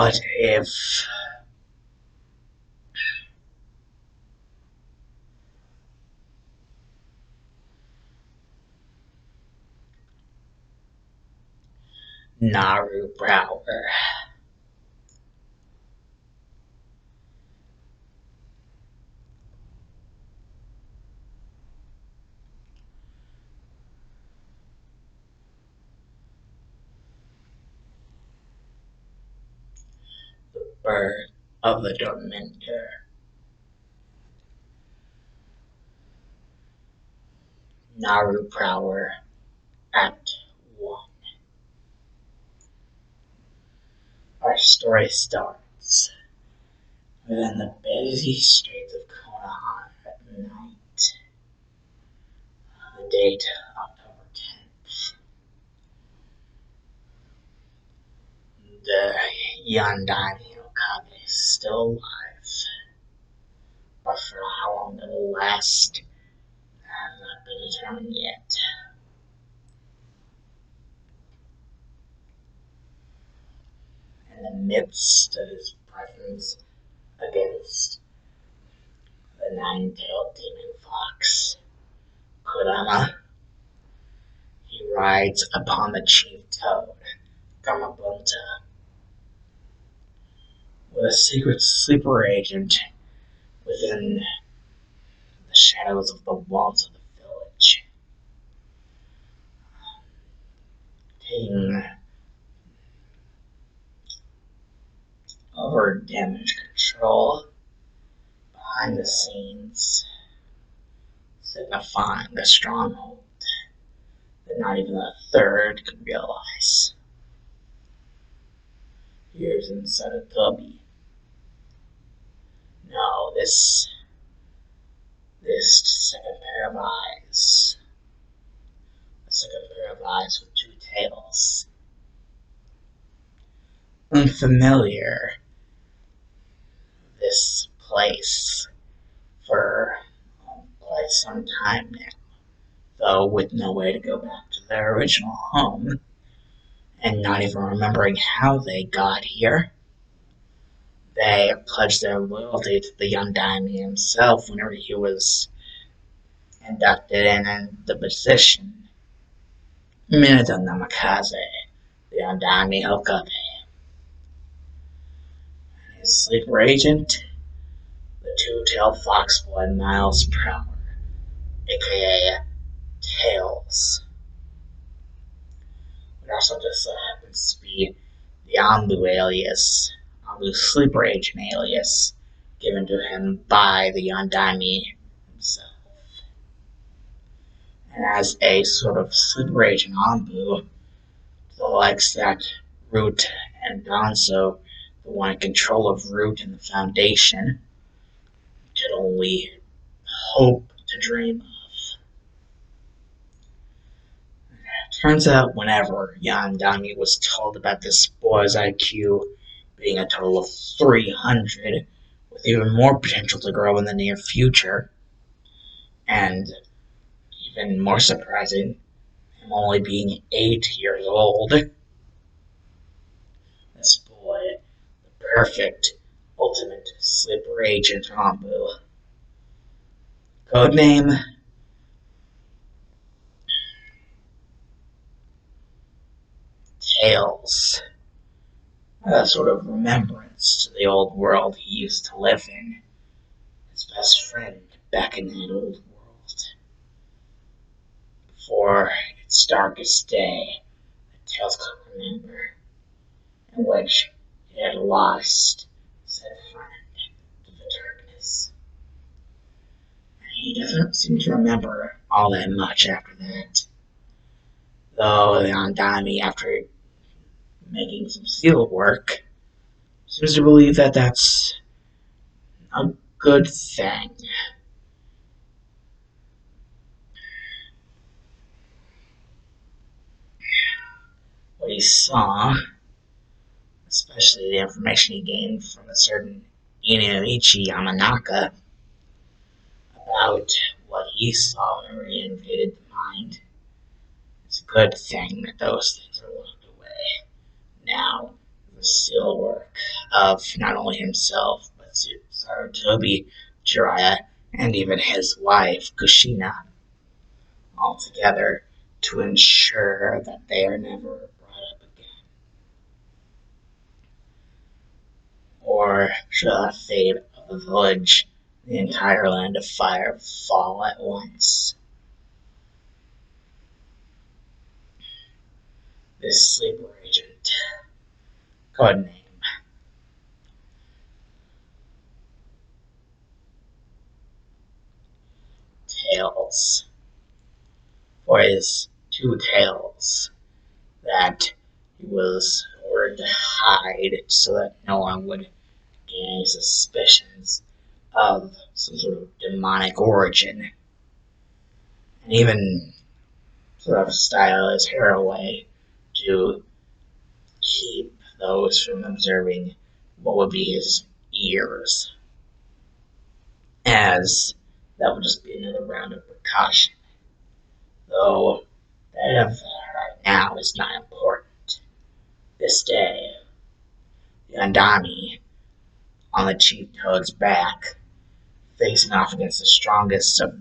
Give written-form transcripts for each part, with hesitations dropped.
What if Naruto, Birth of the Tormentor, Naruto-Act 1. Our story starts within the busy streets of Konoha at night. The date, October 10th. The Yandai Okabe is still alive, but for how long it will last has not been determined yet. In the midst of his presence against the nine-tailed demon fox, Kurama, he rides upon the chief toad, Gamabunta, with a secret sleeper agent within the shadows of the walls of the village, taking over damage control behind the scenes, signifying the stronghold that not even a third could realize. Here's inside a tubby. No, this second pair of eyes. A second pair of eyes with two tails. Unfamiliar, this place, for quite some time now, though with no way to go back to their original home, and not even remembering how they got here. They pledged their loyalty to the young daimyo himself whenever he was inducted in the position. Minato Namikaze, the young daimyo Okabe, and his sleeper agent, the two-tailed fox boy Miles Prower, aka Tails. It also just so happens to be the Anbu alias, Anbu sleeper agent alias, given to him by the Yondaime himself. And as a sort of sleeper agent Anbu, the likes that Root and Gonzo, the one in control of Root and the Foundation, could only hope to dream of. Turns out whenever Yandami was told about this boy's IQ being a total of 300, with even more potential to grow in the near future, and even more surprising, him only being 8 years old, this boy, the perfect, ultimate sleeper agent Rambu, codename Tails, a sort of remembrance to the old world he used to live in, his best friend back in that old world. Before its darkest day that Tails could remember, in which he had lost said friend to the darkness. And he doesn't seem to remember all that much after that. Though the Andami, after making some seal work, seems to believe that that's a good thing. What he saw, especially the information he gained from a certain Inoichi Yamanaka about what he saw when he invaded the mind, it's a good thing that those things are locked away. Now, the seal work of not only himself, but Sarutobi, Jiraiya, and even his wife, Kushina, all together to ensure that they are never brought up again. Or should the fate of the village, the entire land of fire, fall at once? This sleeper agent, codename Tails, for his two tails that he was ordered to hide so that no one would gain any suspicions of some sort of demonic origin, and even sort of style his hair away to keep those from observing what would be his ears, as that would just be another round of precaution. Though that of right now is not important. This day, the Andami on the Chief Toad's back, facing off against the strongest of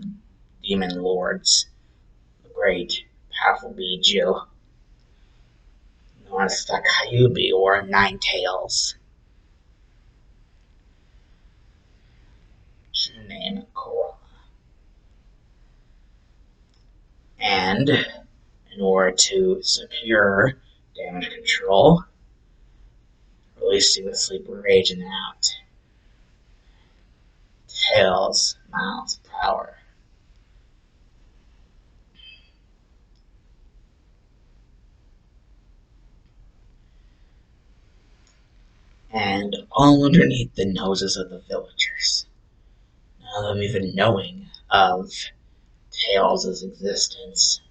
demon lords, the great, powerful Biju, known as the Kyubi or Nine Tails. Name Korra. And in order to secure damage control, releasing the sleeper agent out. Tails, miles per hour. And all underneath the noses of the villagers. None of them even knowing of Tails' existence.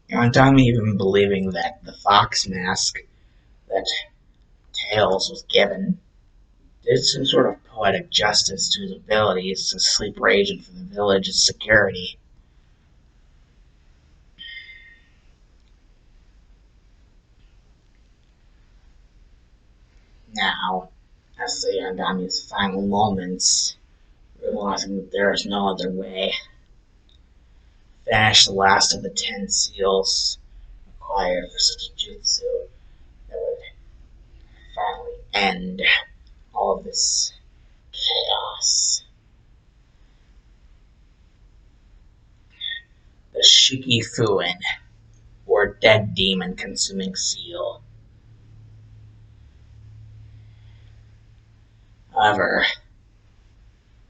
Yondami even believing that the fox mask that Tails was given did some sort of poetic justice to his abilities as a sleeper agent for the village's security. Now, as the Yondami's final moments, realizing that there is no other way, finish the last of the 10 seals required for such a jutsu that would finally end all of this chaos. The Shiki Fuin, or Dead Demon Consuming Seal. However,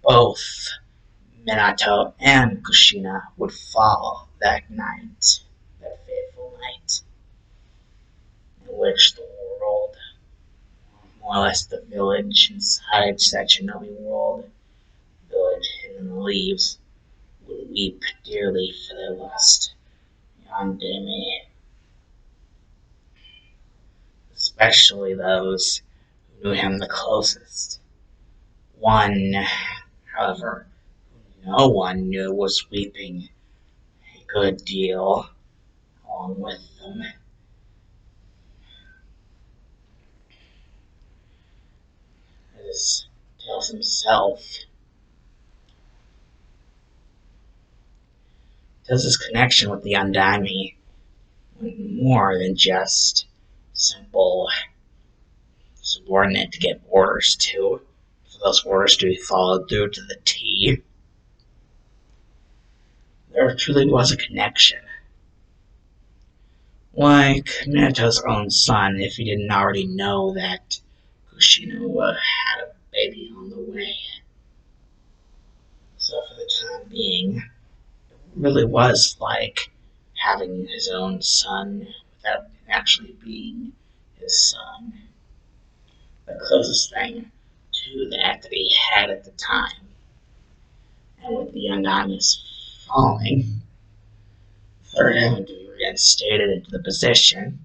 both Minato and Kushina would fall that night, that fateful night, in which the world, more or less the village inside that Shinobi world, village hidden in the leaves, would weep dearly for their lost Yandere, especially those who knew him the closest. One, however, who no one knew was weeping a good deal along with them. As Tails himself. Tails' connection with the Undyne went more than just simple subordinate to get orders to, for those orders to be followed through to the T. There truly was a connection. Like Minato's own son, if he didn't already know that Kushina had a baby on the way. So for the time being, it really was like having his own son without actually being his son. The closest thing to that he had at the time. And with the Undyne's falling, for him to be reinstated into the position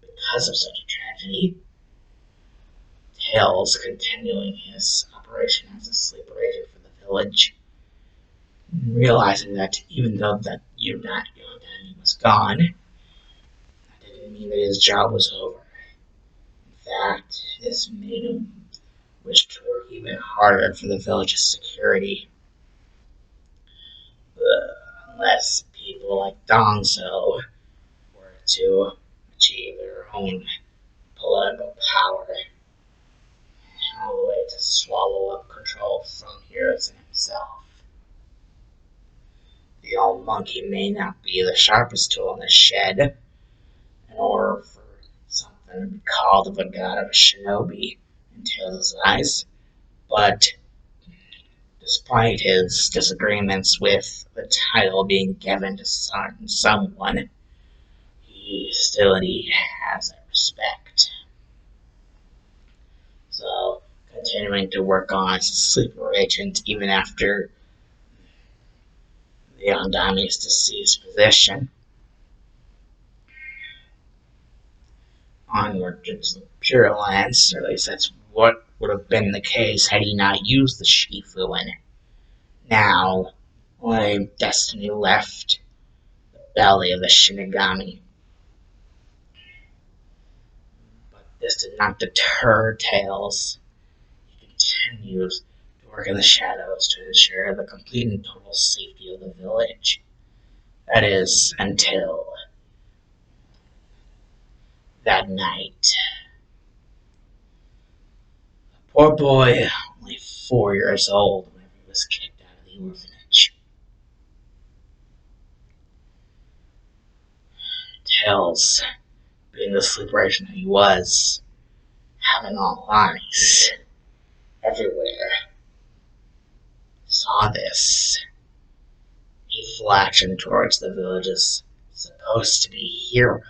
because of such a tragedy, Tails continuing his operation as a sleeper agent for the village, realizing that even though that Yondani was gone, that didn't mean that his job was over. In fact, this made him wish to work even harder for the village's security. Unless people like Donzo were to achieve their own political power, all the way to swallow up control from Hiruzen himself. The old monkey may not be the sharpest tool in the shed, in order for something to be called of a god of a shinobi in Tails' eyes, but despite his disagreements with the title being given to someone, he still indeed has that respect. So, continuing to work on as a sleeper agent even after the Yondami's deceased position. Onward to the Pure Lands, or at least that's what would have been the case had he not used the Shifu. Now, only destiny left the belly of the Shinigami. But this did not deter Tails. He continues to work in the shadows to ensure the complete and total safety of the village. That is, until that night. The poor boy, only 4 years old, when he was kicked out of the orphanage. Tails, being the sleeper agent that he was, having all eyes everywhere, saw this. He flashed towards the village's supposed to be hero.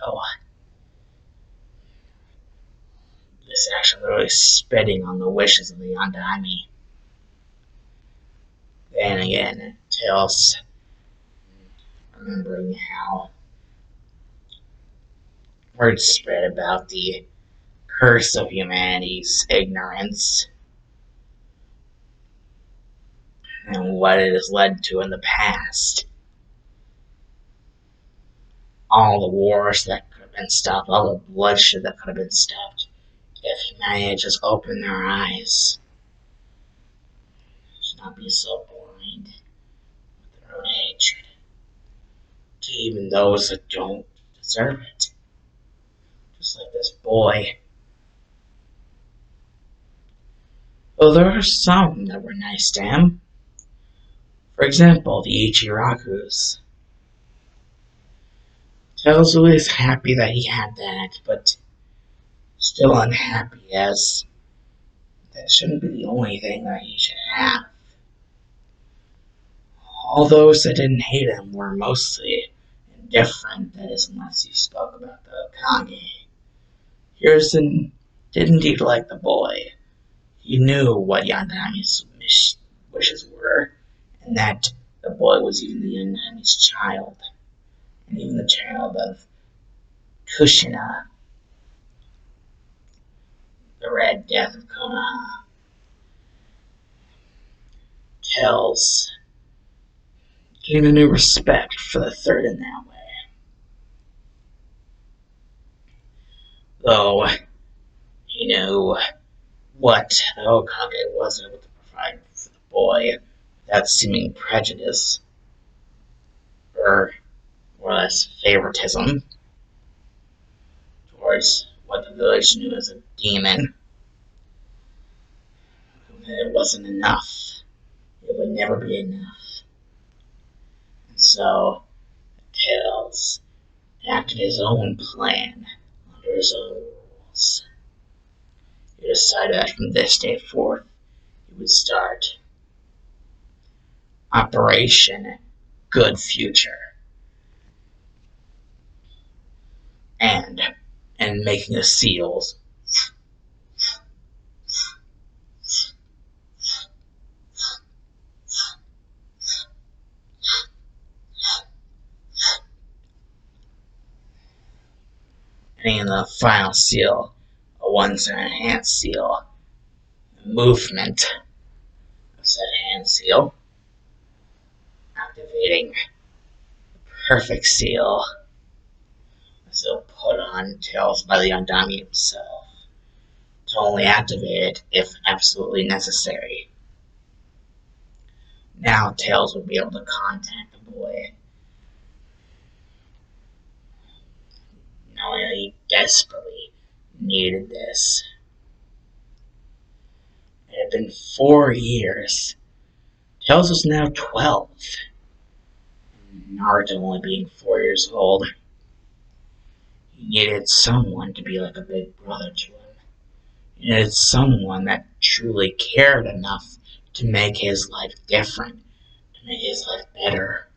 This action literally spitting on the wishes of the Yondami. Then again, Tails, remembering how word spread about the curse of humanity's ignorance and what it has led to in the past. All the wars that could have been stopped, all the bloodshed that could have been stopped, if humanity had just opened their eyes. Should not be so blind with their own hatred to even those that don't deserve it. Just like this boy. Well, there are some that were nice to him. For example, the Ichirakus. Tails was happy that he had that, but still unhappy, as that shouldn't be the only thing that he should have. All those that didn't hate him were mostly indifferent, that is, unless you spoke about the Kage. Hiruzen did indeed like the boy. He knew what Yandami's wishes were, and that the boy was even the Yandami's child, and even the child of Kushina, the Red Death of Konoha. Tails gained a new respect for the third in that way. Though he knew what the Hokage was able to provide for the boy without seeming prejudice or more or less favoritism towards what the village knew as a demon. It wasn't enough. It would never be enough. And so, Tails acted his own plan under his own rules. He decided that from this day forth, he would start Operation Good Future. And making the seals and in the final seal, a once enhanced seal, the movement of said hand seal, activating the perfect seal, the So put on Tails by the Yondami himself to only activate it if absolutely necessary. Now Tails would be able to contact the boy, knowing that he desperately needed this. It had been 4 years. Tails was now 12. Naruto only being 4 years old. He needed someone to be like a big brother to him. He needed someone that truly cared enough to make his life different, to make his life better,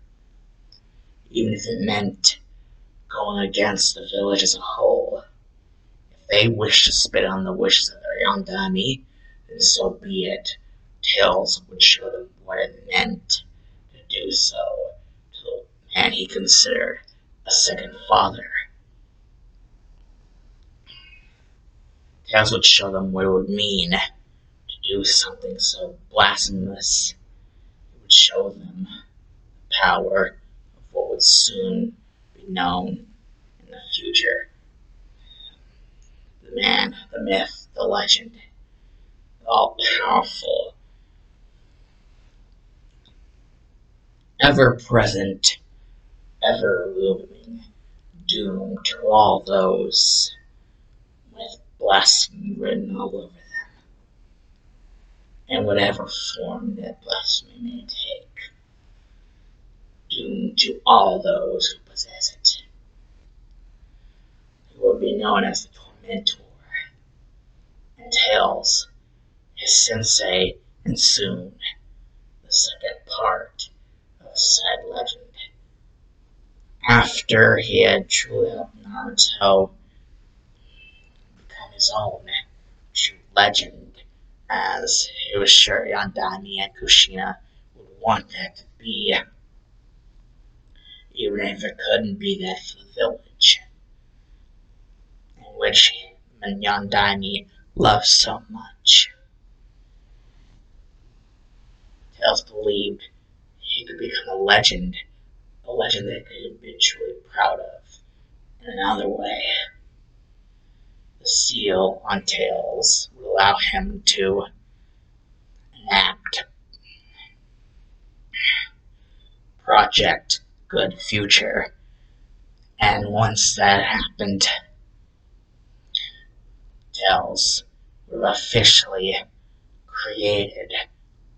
even if it meant going against the village as a whole. If they wished to spit on the wishes of their Yondami, then so be it. Tails would show them what it meant to do so to the man he considered a second father. Tails would show them what it would mean to do something so blasphemous. It would show them the power of what would soon be known in the future. The man, the myth, the legend, the all-powerful, ever-present, ever-looming doom to all those with blasphemy written all over them, in whatever form that blasphemy may take. Doom to all those who possess it. It would be known as the Tormentor, and Tails, his sensei, and soon the second part of said legend. After he had truly helped Naruto become his own true legend, as he was sure Yondami and Kushina would want that to be, even if it couldn't be that for the village, in which Yondami loved so much. Tails believed he could become a legend that he could be truly proud of. In another way, the seal on Tails would allow him to enact Project Good Future. And once that happened, Tails would have officially created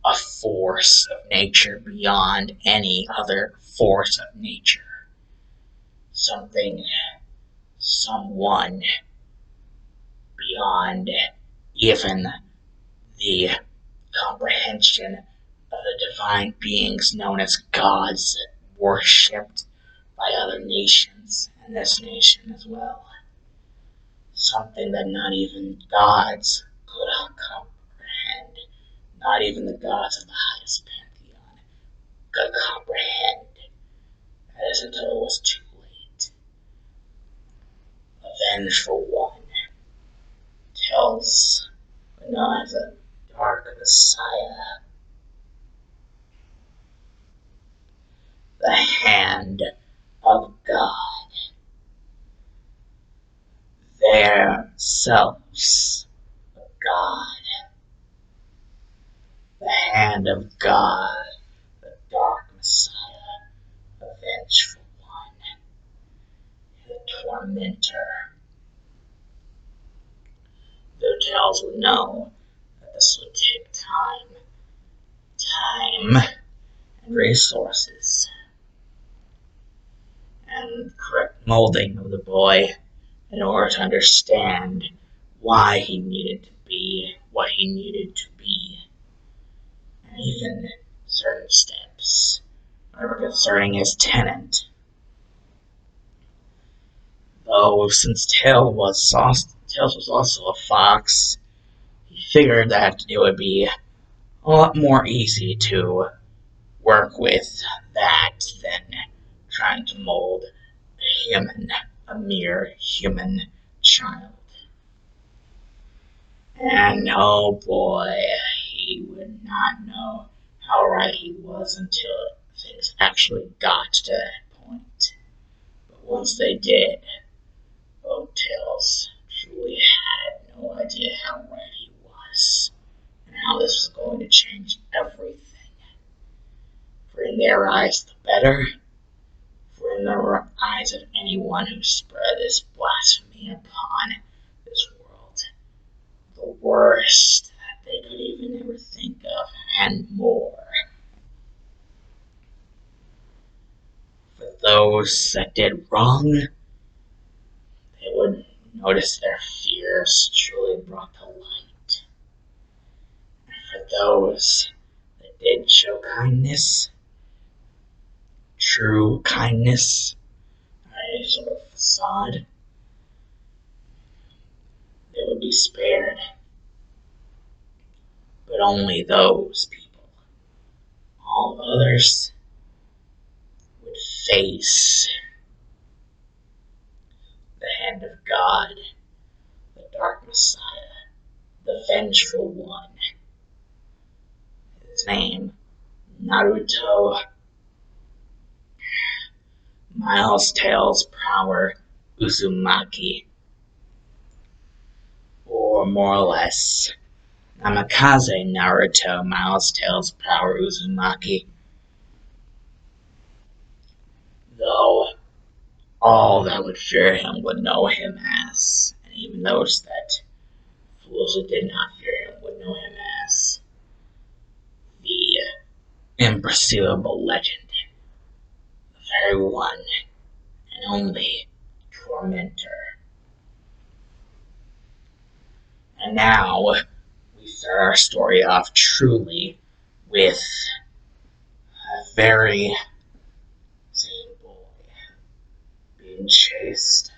a force of nature beyond any other force of nature. Something, someone beyond even the comprehension of the divine beings known as gods, worshipped by other nations and this nation as well. Something that not even gods could comprehend, not even the gods of the highest pantheon could comprehend. That is until it was too late. A vengeful one tells known as a dark messiah. The hand of God. Their selves of God. The hand of God, the dark messiah, the vengeful one, the tormentor. Though Tails would know that this would take time and resources, and correct molding of the boy in order to understand why he needed to be what he needed to be, and even certain steps concerning his tenant. Though since Tails was also a fox, he figured that it would be a lot more easy to work with that than trying to mold a mere human child. And oh boy, he would not know how right he was until things actually got to that point. But once they did, Tails truly had no idea how right he was, and how this was going to change everything. For in their eyes, the better. For in the eyes of anyone who spread this blasphemy upon this world, the worst that they could even ever think of, and more. For those that did wrong, they would notice their fears truly brought to light. And for those that did show kindness, true kindness, a sort of facade, they would be spared. But only those people. All others would face the hand of God, the Dark Messiah, the Vengeful One. His name, Naruto, Miles Tails Power Uzumaki, or more or less, Namikaze Naruto Miles Tails Power Uzumaki. Though all that would fear him would know him as, and even those that foolishly did not fear him would know him as, the imperceivable legend, the very one and only Tormentor. And now we start our story off truly with a very same boy being chased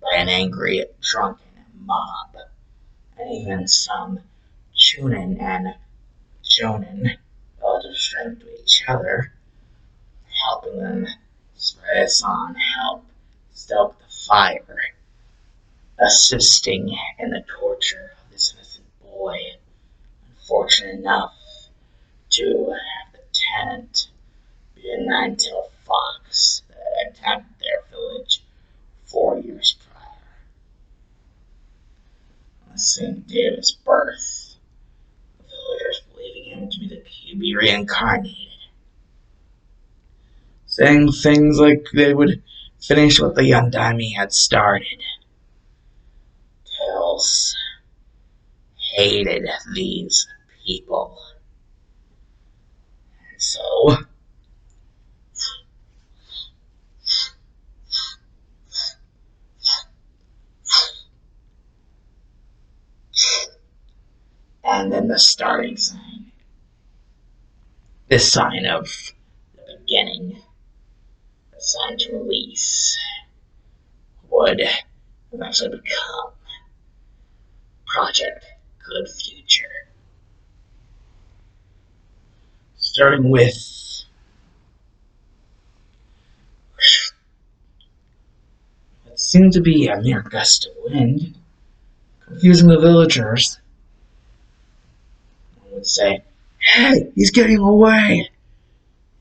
by an angry, drunken mob, and even some Chunin and Jonin, relative strength to each other, helping them spread us on, help stoke the fire, assisting in the torture of this innocent boy, unfortunate enough to have the tenant be a nine-tailed fox that attacked their village 4 years prior, on the same day of his birth, the villagers believing him to be the QB reincarnated, saying things like they would finish what the young Daimyo had started. Tails hated these people. And so, and then the starting sign, this sign of the beginning, the sign to release, would eventually become Project Good Future. Starting with what seemed to be a mere gust of wind, confusing the villagers. One would say, "Hey, he's getting away!"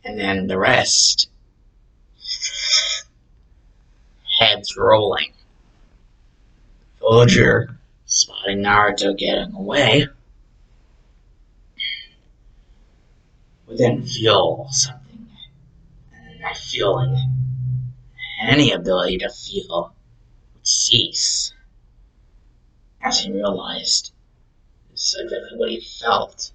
And then the rest, heads rolling. Villager, spotting Naruto getting away, would then feel something. And that feeling, any ability to feel, would cease. As he realized this is exactly what he felt.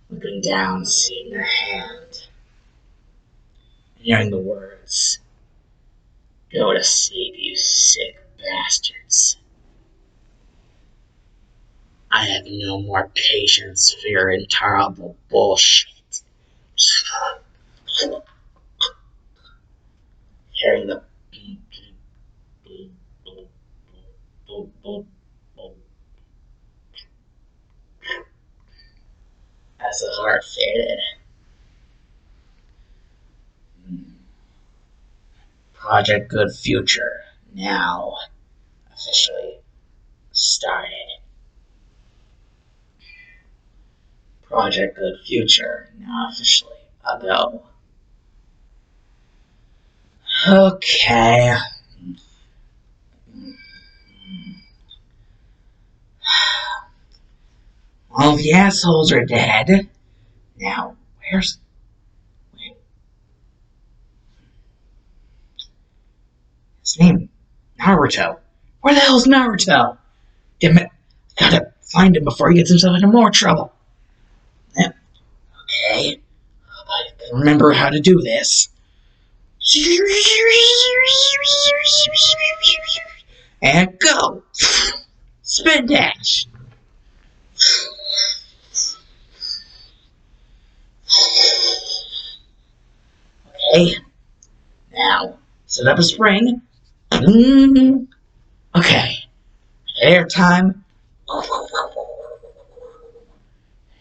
Looking down, seeing the hand, and hearing the words, "Go to sleep, you sick bastards. I have no more patience for your intolerable bullshit." Hearing the as the heart faded. Project Good Future now officially started. Project Good Future now officially a go. Okay. All the assholes are dead. Now, where's... Wait. His name? Naruto. Where the hell's Naruto? Damn it. Gotta find him before he gets himself into more trouble. Okay. I can remember how to do this. And go! Spin dash! Okay. Now, set up a spring. Okay. Air time.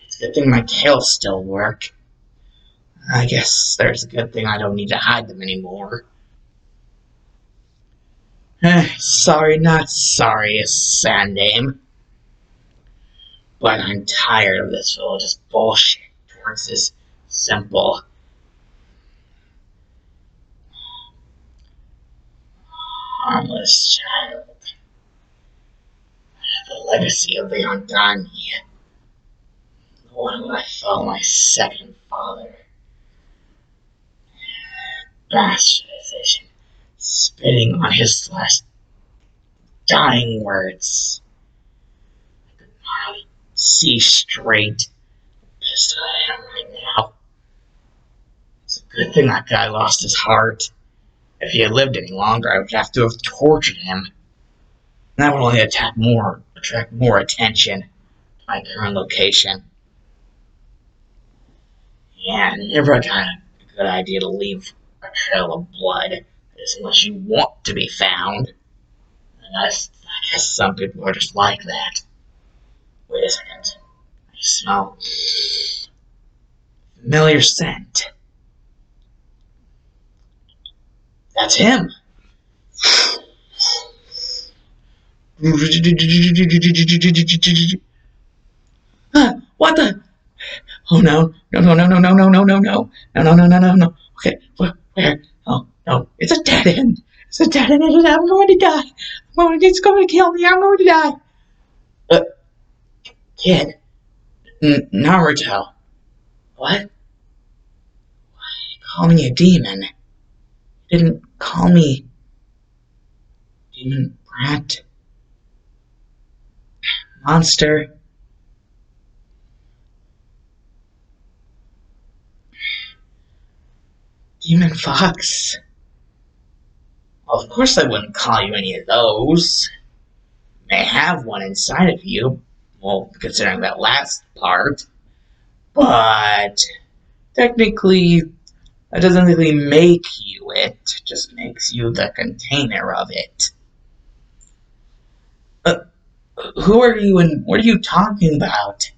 It's a good thing my tails still work. I guess there's a good thing I don't need to hide them anymore. Sorry, not sorry, Sandame. But I'm tired of this village's bullshit towards this simple, harmless child. The legacy of the Andani. The one who I felt my second father. Bastardization. Spitting on his last dying words. I could not see straight. Pissed I am right now. It's a good thing that guy lost his heart. If he had lived any longer, I would have to have tortured him. And that would only attract more attention to my current location. Yeah, never got a good idea to leave a trail of blood, unless you want to be found. And I guess some people are just like that. Wait a second. I smell familiar scent. That's him. What the? Oh no. No. No. Okay, where? Oh, no. It's a dead end. It's a dead end. I'm going to die. It's going to kill me. I'm going to die. Kid. Naruto. What? Why did you call me a demon? You didn't call me demon brat. Monster. Demon fox. Well, of course I wouldn't call you any of those. You may have one inside of you. Well, considering that last part. But technically, that doesn't really make you it. It just makes you the container of it. Who are you and what are you talking about?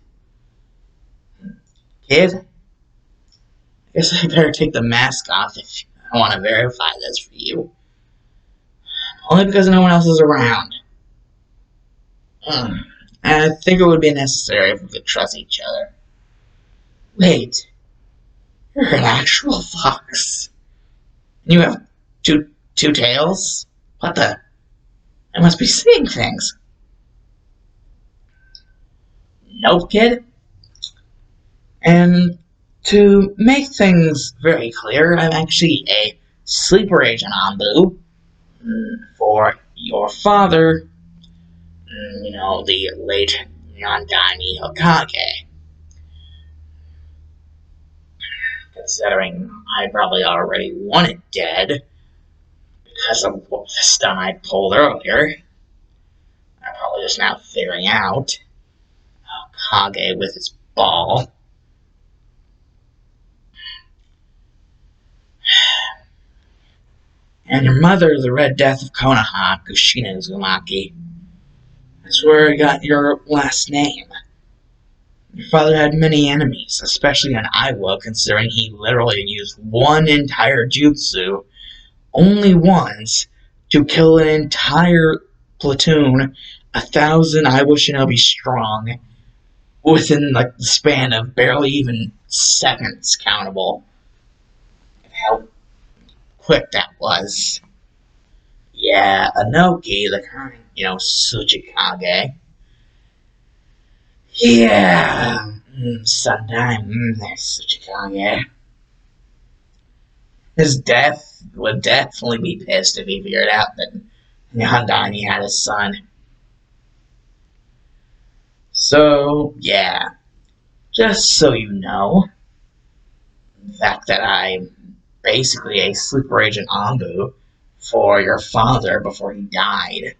Kid? I guess I better take the mask off if I want to verify this for you. Only because no one else is around. And I think it would be necessary if we could trust each other. Wait. You're an actual fox. You have two tails? What the? I must be seeing things. Nope, kid. And to make things very clear, I'm actually a sleeper agent Anbu for your father, the late Yandani Hokage. Considering I probably already want it dead because of the stunt I pulled earlier, I'm probably just now figuring out Hokage with his ball. And your mother, the Red Death of Konoha, Kushina Uzumaki. That's where I got your last name. Your father had many enemies, especially in Iwo, considering he literally used one entire jutsu, only once, to kill an entire platoon, 1,000 Iwo shinobi strong, within the span of barely even seconds countable. How quick that was. Yeah, Anoki, the current, Tsuchikage. Yeah, sometime, there's Tsuchikage. His death would definitely be pissed if he figured out that Yandani had a son. So, yeah, just so you know, the fact that I'm basically a sleeper agent Anbu for your father before he died.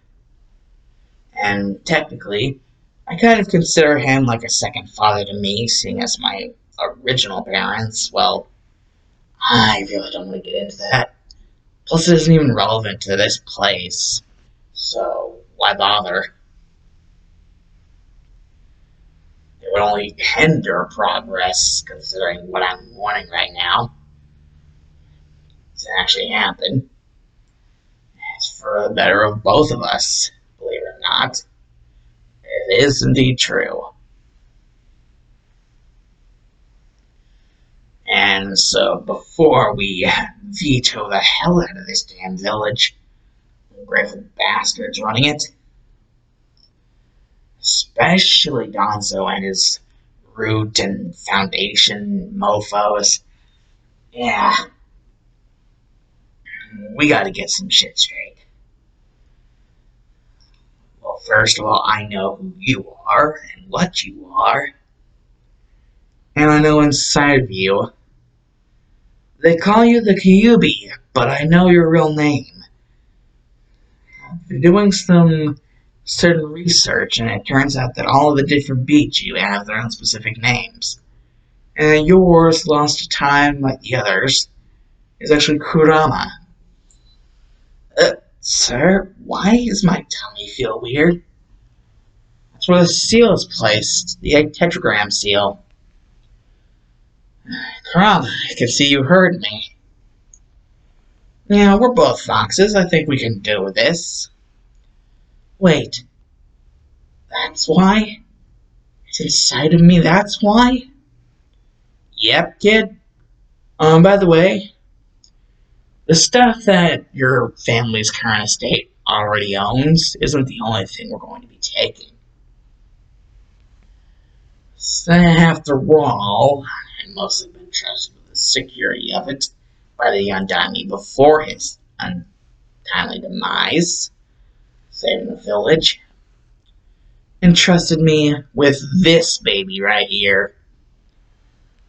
And technically, I kind of consider him like a second father to me, seeing as my original parents. Well, I really don't want to get into that. Plus, it isn't even relevant to this place. So, why bother? It would only hinder progress, considering what I'm mourning right now. It's actually happened. It's for the better of both of us, believe it or not. It is indeed true. And so, before we veto the hell out of this damn village, ungrateful bastards running it, especially Donzo and his root and foundation mofos, yeah, we gotta get some shit straight. Well, first of all, I know who you are and what you are. And I know inside of you, they call you the Kyubi, but I know your real name. I've been doing some certain research, and it turns out that all of the different Biju have their own specific names. And yours, lost to time like the others, is actually Kurama. Sir, why does my tummy feel weird? That's where the seal is placed, the tetragram seal. Kurama, I can see you heard me. Yeah, we're both foxes. I think we can do this. Wait, that's why? It's inside of me, that's why? Yep, kid. By the way, the stuff that your family's current estate already owns isn't the only thing we're going to be taking. So after all, I've mostly been trusted with the security of it by the Yandani before his untimely demise, saving the village, entrusted me with this baby right here.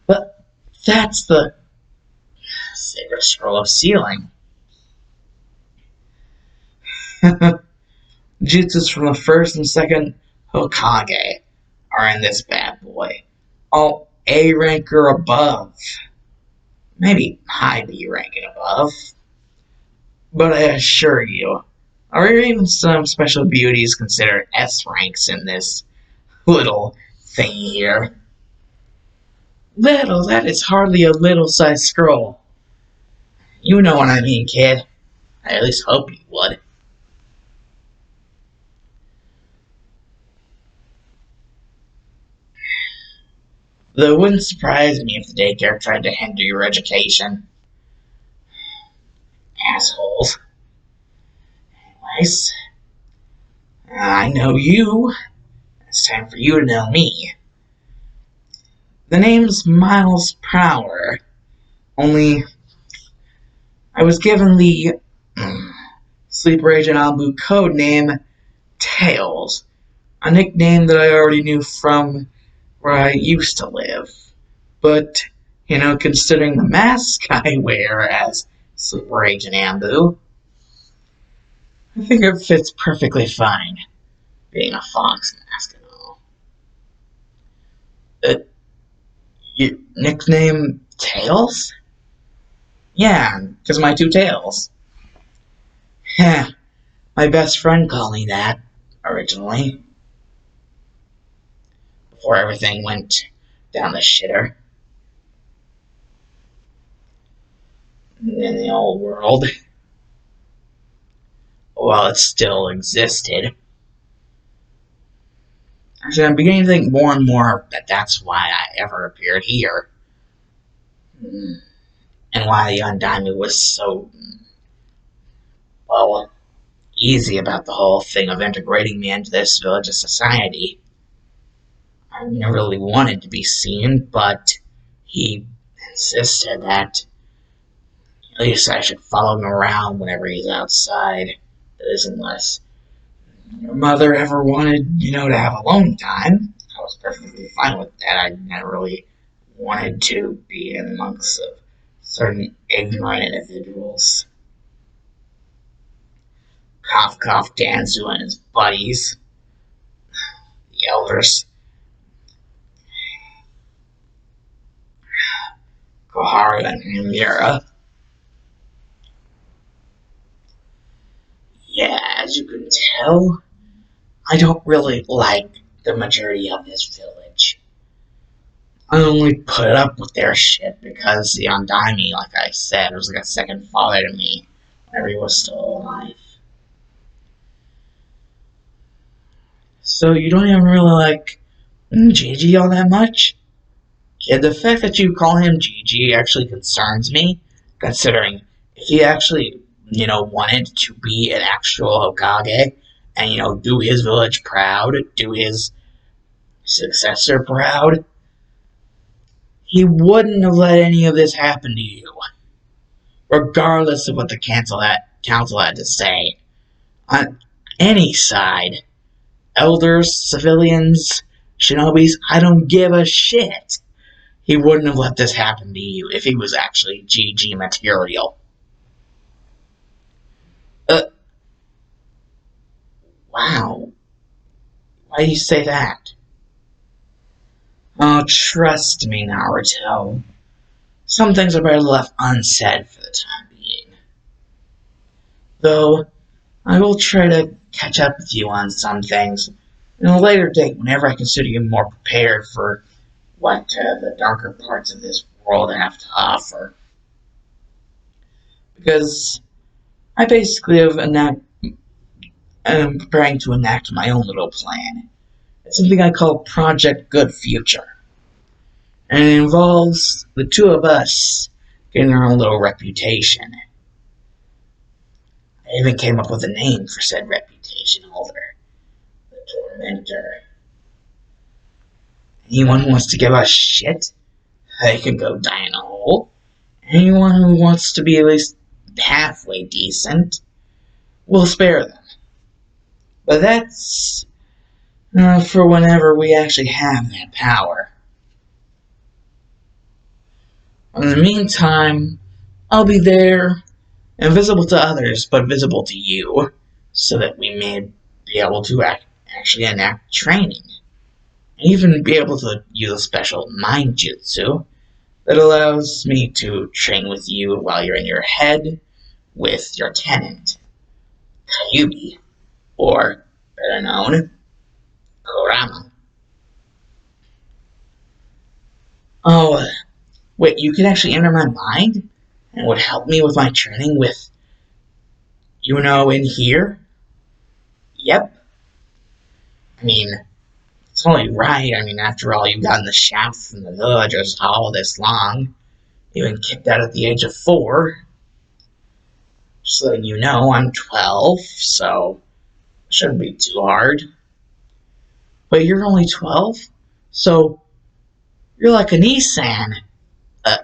But that's the sacred scroll of sealing. Jutsus from the first and second Hokage are in this bad boy. All A rank or above. Maybe high B rank and above. But I assure you, are even some special beauties considered S ranks in this little thing here? Little, that is hardly a little sized scroll. You know what I mean, kid. I at least hope you would. Though it wouldn't surprise me if the daycare tried to hinder your education. Assholes. Anyways, I know you. It's time for you to know me. The name's Miles Prower. Only, I was given the Sleeper Agent Anbu code name Tails. A nickname that I already knew from where I used to live. But, considering the mask I wear as Sleeper Agent Anbu, I think it fits perfectly fine, being a fox mask and all. Your nickname Tails? Yeah, because my two tails. Heh, my best friend called me that, originally. Before everything went down the shitter. In the old world. While it still existed. Actually, I'm beginning to think more and more that that's why I ever appeared here. and why the Undying was so, well, easy about the whole thing of integrating me into this village of society. I never really wanted to be seen, but he insisted that at least I should follow him around whenever he's outside. That is, unless your mother ever wanted, to have alone time. I was perfectly fine with that. I never really wanted to be amongst certain ignorant individuals. Cough, cough, Danzu and his buddies, the elders, Koharu and Mira. Yeah, as you can tell, I don't really like the majority of this village. I only put up with their shit because the Undying, like I said, was like a second father to me whenever he was still alive. So you don't even really like Gigi all that much? Yeah, the fact that you call him Gigi actually concerns me, considering if he actually, wanted to be an actual Hokage and, do his village proud, do his successor proud, he wouldn't have let any of this happen to you, regardless of what the council had to say. On any side, elders, civilians, shinobis, I don't give a shit. He wouldn't have let this happen to you if he was actually GG material. Uh, wow. Why do you say that? Oh, trust me, Naruto. Some things are better left unsaid for the time being. Though, I will try to catch up with you on some things in a later date whenever I consider you more prepared for what the darker parts of this world have to offer. Because I basically am preparing to enact my own little plan. It's something I call Project Good Future. And it involves the two of us getting our own little reputation. I even came up with a name for said reputation holder, the Tormentor. Anyone who wants to give us shit, they can go die in a hole. Anyone who wants to be at least halfway decent, we'll spare them. But that's for whenever we actually have that power. In the meantime, I'll be there, invisible to others, but visible to you, so that we may be able to actually enact training, and even be able to use a special mind jutsu that allows me to train with you while you're in your head with your tenant, Kyubi, or better known, Kurama. Oh, wait, you can actually enter my mind and would help me with my training with, in here? Yep. I mean, it's only right. I mean, after all, you've gotten the shaft from the villagers all this long. You've been kicked out at the age of 4. Just letting you know, I'm 12, so it shouldn't be too hard. But you're only 12? So, you're like a Nissan. Uh,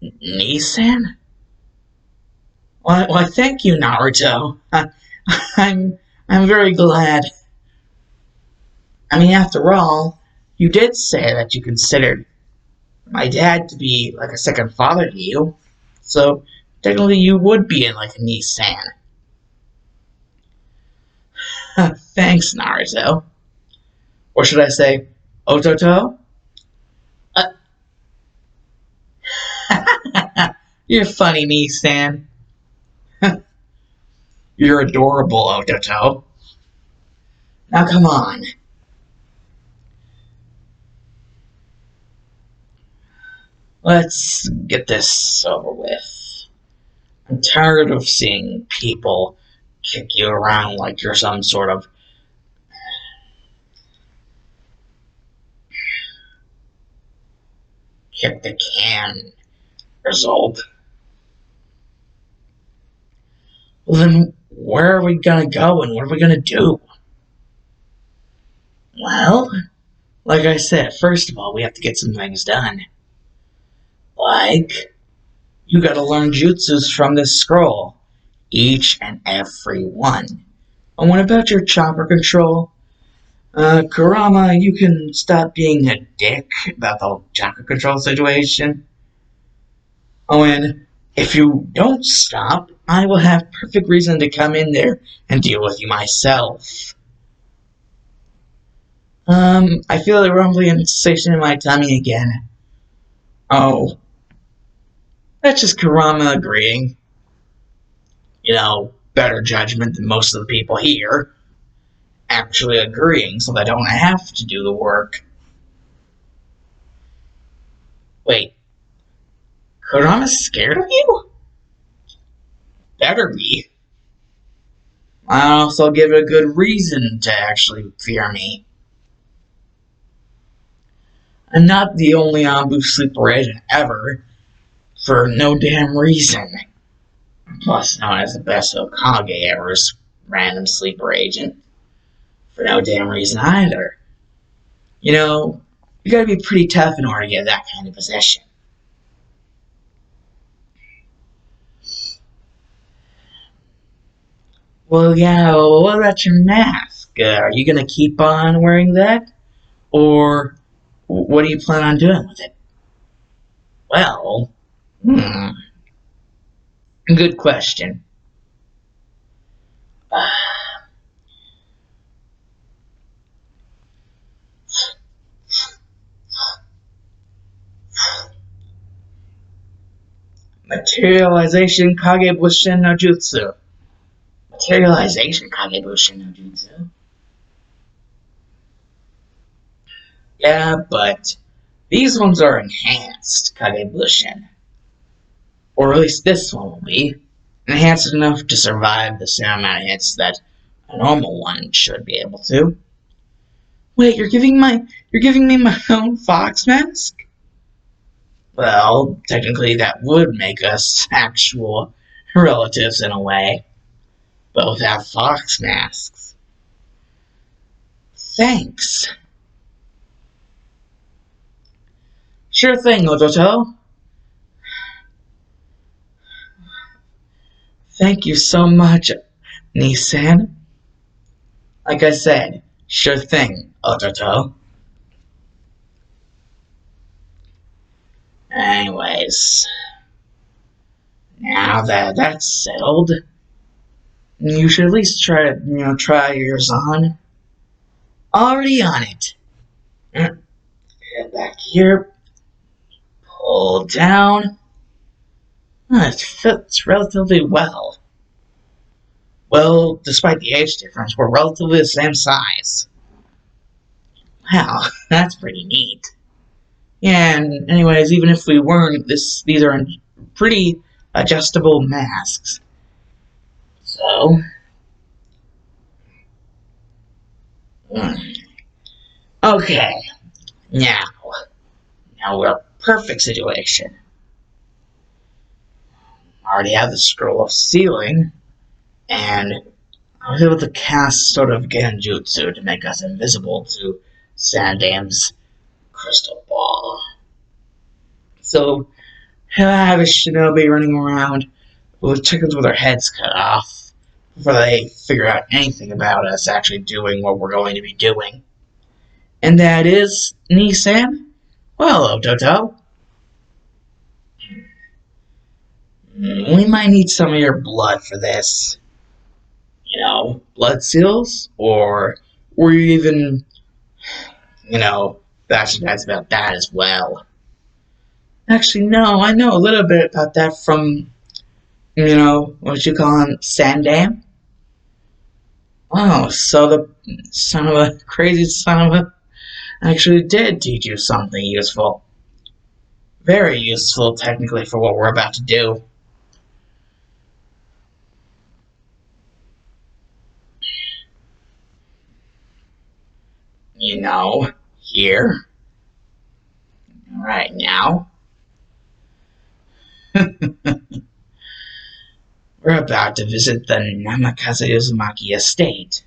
Nissan? Why, thank you, Naruto. I'm, I'm very glad. I mean, after all, you did say that you considered my dad to be like a second father to you, so technically you would be in like a Nissan. Thanks, Naruto. Or should I say, Ototo? Uh, you're funny, Nissan. You're adorable, Ototo. Now come on. Let's get this over with. I'm tired of seeing people kick you around like you're some sort of kick the can result. Well, then where are we gonna go and what are we gonna do? Well, like I said, first of all, we have to get some things done. Like, you gotta learn jutsus from this scroll. Each and every one. And what about your chakra control? Kurama, you can stop being a dick about the whole chakra control situation. Oh, and if you don't stop, I will have perfect reason to come in there and deal with you myself. I feel a rumbling sensation in my tummy again. Oh, that's just Kurama agreeing. Better judgment than most of the people here. Actually agreeing so they don't have to do the work. Wait, Kurama's scared of you? Better be. I also give it a good reason to actually fear me. I'm not the only Ambu sleeper agent ever, for no damn reason. Plus, known as the best Hokage ever's random sleeper agent, for no damn reason either. You gotta be pretty tough in order to get that kind of position. Well, yeah, what about your mask? Are you gonna keep on wearing that? Or what do you plan on doing with it? Well, good question. Materialization Kagebushin no Jutsu. Materialization Kagebushin no Jutsu? Yeah, but these ones are enhanced Kagebushin. Or at least this one will be. Enhanced enough to survive the same amount of hits that a normal one should be able to. Wait, you're giving me my own fox mask? Well, technically that would make us actual relatives in a way. Both have fox masks. Thanks. Sure thing, Ototo. Thank you so much, Nissan. Like I said, sure thing, Ototo. Anyways, now that that's settled, you should at least try yours on. Already on it. Get back here. Pull down. It fits relatively well. Well, despite the age difference, we're relatively the same size. Wow, that's pretty neat. Yeah, and anyways, even if we weren't, these are pretty adjustable masks. So, okay, now we're a perfect situation. I already have the scroll of sealing, and I was able to cast sort of genjutsu to make us invisible to Sandam's crystal ball. So, he'll have a shinobi running around with chickens with their heads cut off before they figure out anything about us actually doing what we're going to be doing. And that is Nissan. Well, Ototo. We might need some of your blood for this. Blood seals? Or were you even, bashful about that as well? Actually, no, I know a little bit about that from, what you call him, Sandam? Oh, so the crazy son of a, actually did teach you something useful. Very useful, technically, for what we're about to do. Here. Right now. We're about to visit the Namikaze Uzumaki estate.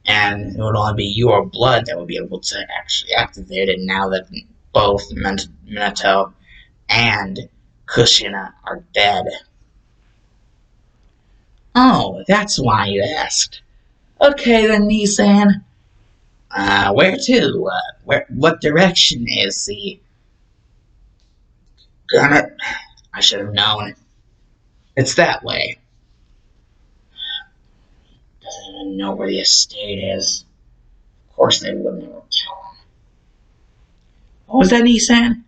And it would only be your blood that would be able to actually activate it now that both Minato and Kushina are dead. Oh, that's why you asked. Okay then, Nissan. Where to? What direction is the... Darn it. I should have known. It's that way. Doesn't even know where the estate is. Of course they wouldn't ever tell him. What was that, Nissan?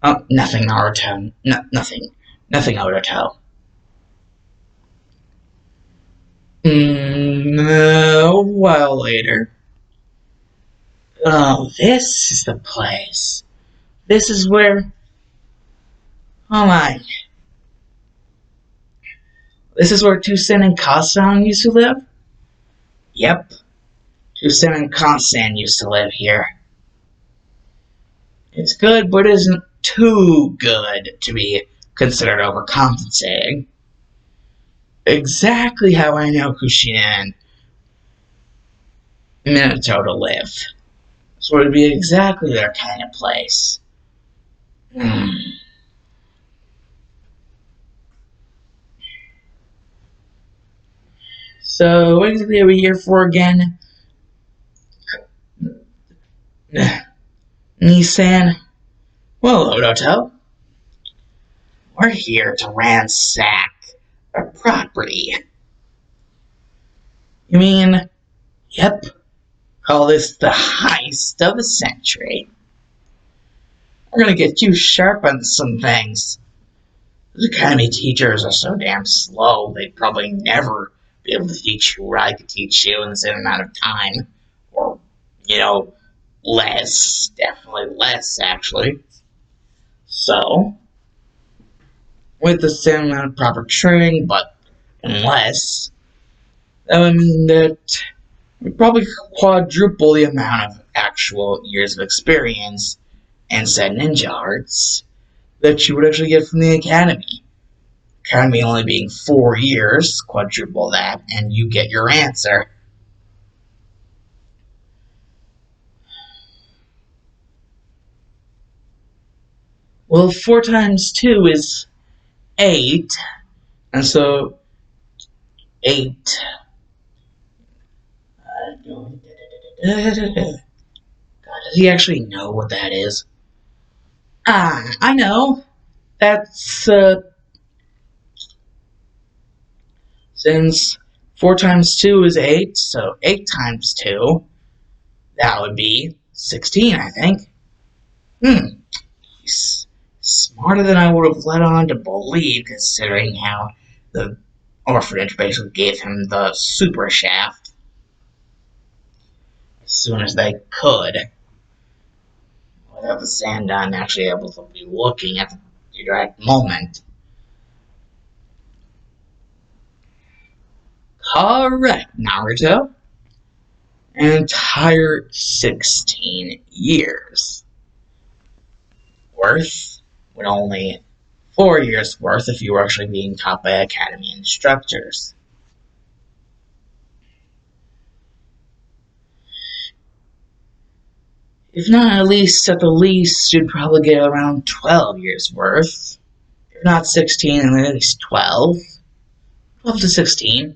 Oh, nothing, Naruto. Nothing. Nothing, Naruto. A while later. Oh, this is the place. This is where... Oh my. This is where Toussaint and Kassan used to live? Yep. Toussaint and Kassan used to live here. It's good, but it isn't too good to be considered overcompensating. Exactly how I know Kushina and Minato to live. So it would be exactly their kind of place. So, what exactly are we here for again? Nissan? Well, Naruto. We're here to ransack a property. You mean? Yep. Call this the heist of the century. We're gonna get you sharp on some things. Those academy teachers are so damn slow, they'd probably never be able to teach you what I could teach you in the same amount of time. Or, less. Definitely less, actually. So, with the same amount of proper training, but less, that would mean that we probably quadruple the amount of actual years of experience and said ninja arts that you would actually get from the academy. Academy only being 4 years, quadruple that, and you get your answer. Well, 4 times 2 is 8, and so 8. God, does he actually know what that is? Ah, I know. That's, since 4 times 2 is 8, so 8 times 2, that would be 16, I think. He's smarter than I would have let on to believe, considering how the orphanage basically gave him the super shaft as soon as they could, without the Sandine actually able to be looking at the direct moment. Correct, Naruto. An entire 16 years worth, with only 4 years worth if you were actually being taught by academy instructors. If not at the least, you'd probably get around 12 years worth. If not 16, then at least 12. 12 to 16.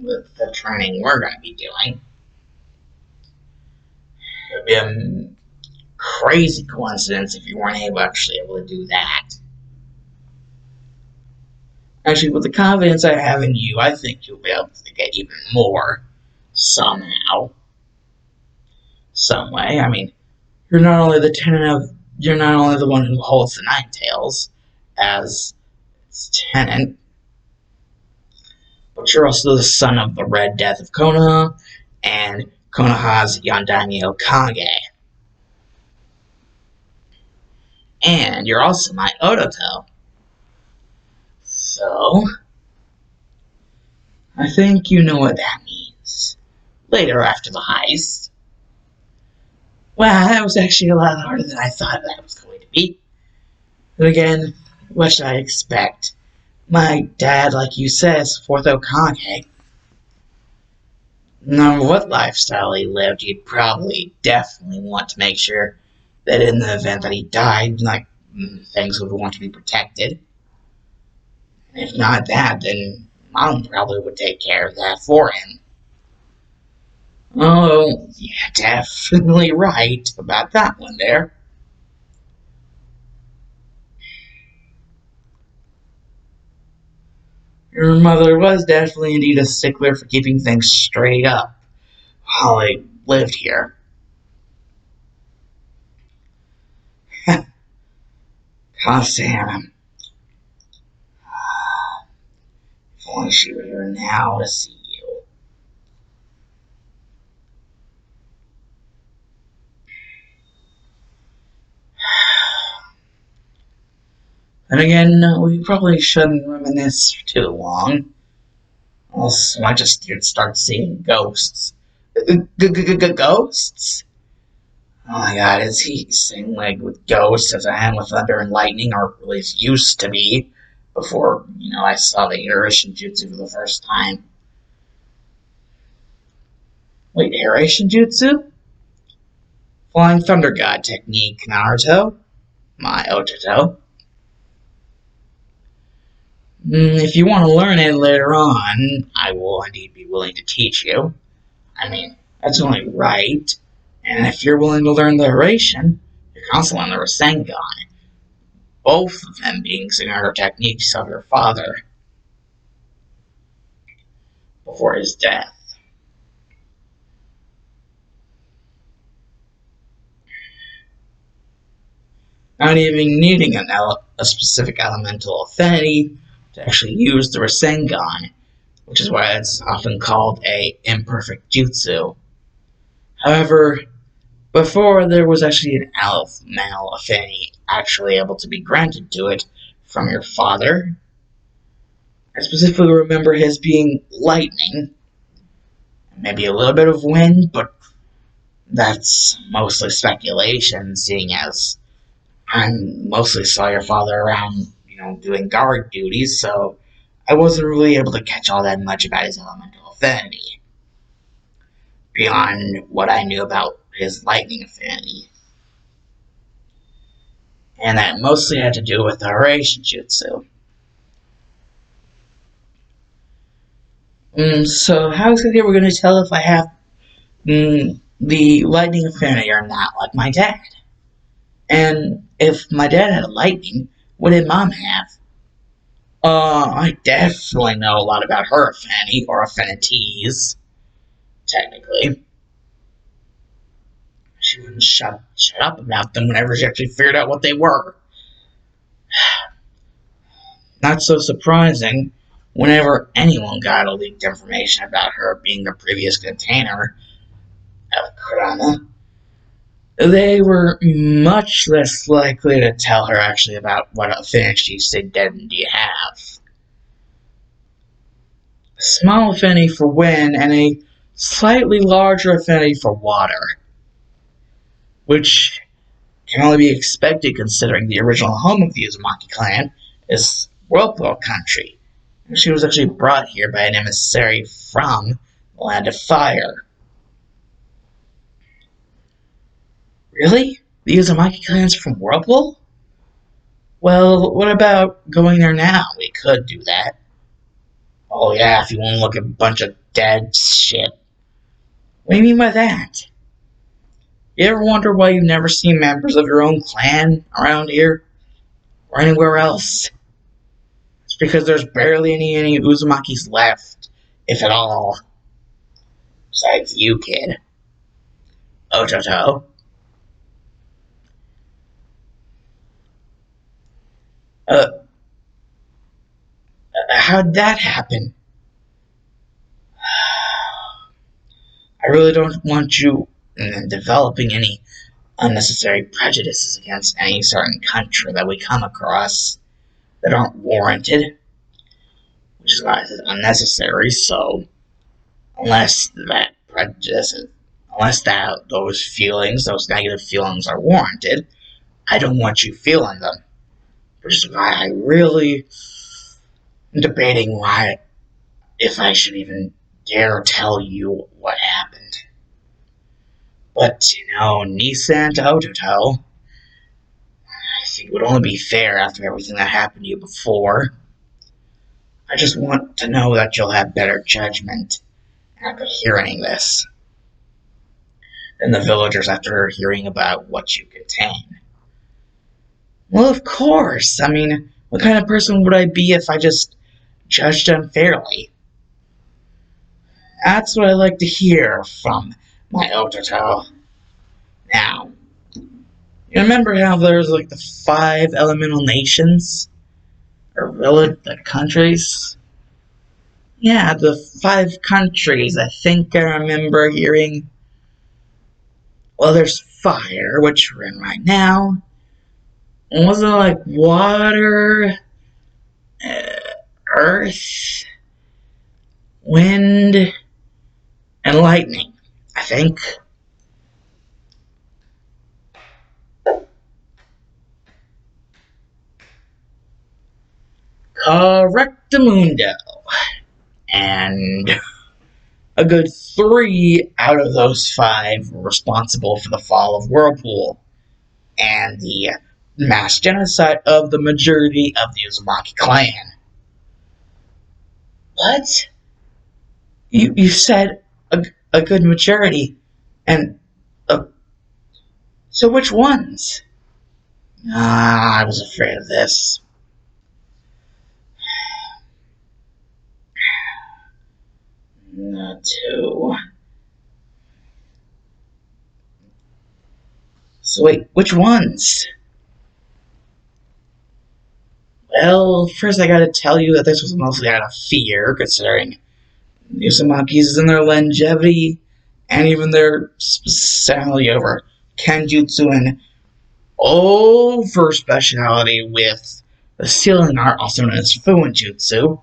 With the training we're going to be doing. It would be a crazy coincidence if you weren't actually able to do that. Actually, with the confidence I have in you, I think you'll be able to get even more somehow. Some way. I mean, you're not only the one who holds the Nine Tails as its tenant, but you're also the son of the Red Death of Konoha and Konoha's Yondaimyo Kage. And you're also my Odoto. So, I think you know what that means. Later after the heist. Wow, that was actually a lot harder than I thought that was going to be. But again, What should I expect? My dad, like you said, is fourth Okage. No matter what lifestyle he lived, he'd probably definitely want to make sure that in the event that he died, things would want to be protected. If not that, then Mom probably would take care of that for him. Oh, yeah, definitely right about that one there. Your mother was definitely indeed a stickler for keeping things straight up while I lived here. Goddamn, if only she were here now to see you. And again, we probably shouldn't reminisce for too long. Else I just start seeing ghosts. Ghosts? Oh my god, is he saying like with ghosts as I am with thunder and lightning, or at least used to be before, I saw the Iteration Jutsu for the first time. Wait, Iteration Jutsu? Flying Thunder God technique, Naruto? My Ototo. If you want to learn it later on, I will indeed be willing to teach you. I mean, that's only right. And if you're willing to learn the Iteration, you're constantly on the Rasengan, both of them being signature techniques of your father before his death. Not even needing a specific elemental affinity to actually use the Rasengan, which is why it's often called a imperfect jutsu. However, before there was actually an elemental affinity actually able to be granted to it from your father, I specifically remember his being lightning, maybe a little bit of wind, but that's mostly speculation, seeing as I mostly saw your father around, doing guard duties, so I wasn't really able to catch all that much about his elemental affinity, beyond what I knew about his lightning affinity. And that mostly had to do with the Iteration Jutsu. So how exactly are we going to tell if I have the lightning affinity or not, like my dad? And if my dad had a lightning, what did Mom have? I definitely know a lot about her affinity, or affinities, technically. She wouldn't shut up about them whenever she actually figured out what they were. Not so surprising, whenever anyone got a leaked information about her being the previous container of Kurama, they were much less likely to tell her actually about what affinities they did indeed have. A small affinity for wind and a slightly larger affinity for water, which can only be expected considering the original home of the Uzumaki clan is Whirlpool country. And she was actually brought here by an emissary from the Land of Fire. Really? The Uzumaki clan's from Whirlpool? Well, what about going there now? We could do that. Oh yeah, if you want to look at a bunch of dead shit. What do you mean by that? You ever wonder why you never see members of your own clan around here? Or anywhere else? It's because there's barely any Uzumakis left, if at all. Besides you, kid. Ototo. How'd that happen? I really don't want you developing any unnecessary prejudices against any certain country that we come across that aren't warranted, which is why it's unnecessary. So, unless that prejudice, unless those negative feelings are warranted, I don't want you feeling them. which is why I really am debating if I should even dare tell you what happened. But, Nissan to Ototo, I think it would only be fair after everything that happened to you before. I just want to know that you'll have better judgment after hearing this than the villagers after hearing about what you contain. Well, of course. I mean, what kind of person would I be if I just judged unfairly? That's what I like to hear from my Ototo. Now, you remember how there's like the 5 elemental nations? Or village, the countries? Yeah, the 5 countries. I think I remember hearing. Well, there's fire, which we're in right now. Wasn't it like water, earth, wind, and lightning, I think. Correctamundo. And a good 3 out of those 5 were responsible for the fall of Whirlpool and the mass genocide of the majority of the Uzumaki clan. What? You said a good majority, and so which ones? I was afraid of this. Not 2. So wait, which ones? Well, first I gotta tell you that this was mostly out of fear, considering Uzumakis and their longevity, and even their speciality over Kenjutsu and over speciality with the sealing art, also known as Fuinjutsu.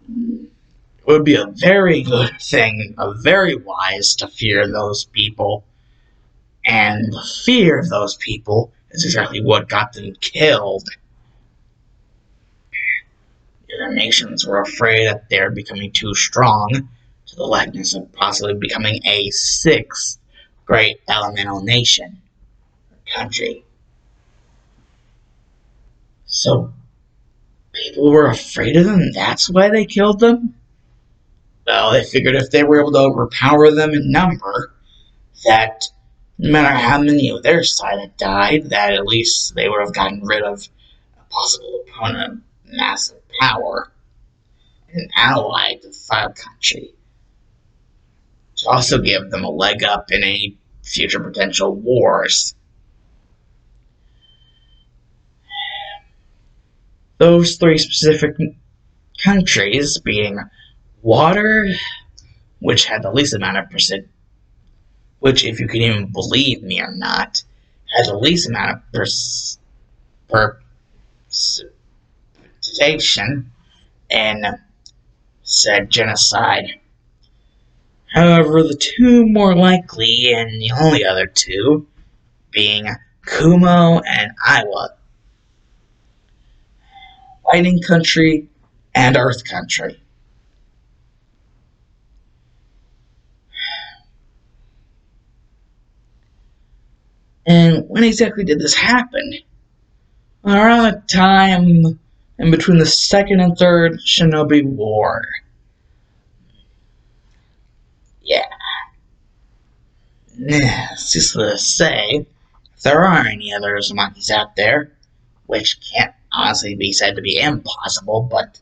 It would be a very good thing, very wise to fear those people. And the fear of those people is exactly what got them killed. The other nations were afraid that they were becoming too strong, to the likeness of possibly becoming a 6th great elemental nation or country. So people were afraid of them, that's why they killed them? Well, they figured if they were able to overpower them in number, that no matter how many of their side had died, that at least they would have gotten rid of a possible opponent of massive power, and an ally to the fire country, to also give them a leg up in any future potential wars. Those 3 specific countries being water, which had the least amount of which, if you can even believe me or not, had the least amount of precipitation in said genocide. However, the 2 more likely, and the only other 2, being Kumo and Iowa, Lightning Country and Earth Country. And when exactly did this happen? Around the time in between the 2nd and 3rd Shinobi War. Yeah. It's just to say, if there are any other Uzumakis out there, which can't honestly be said to be impossible, but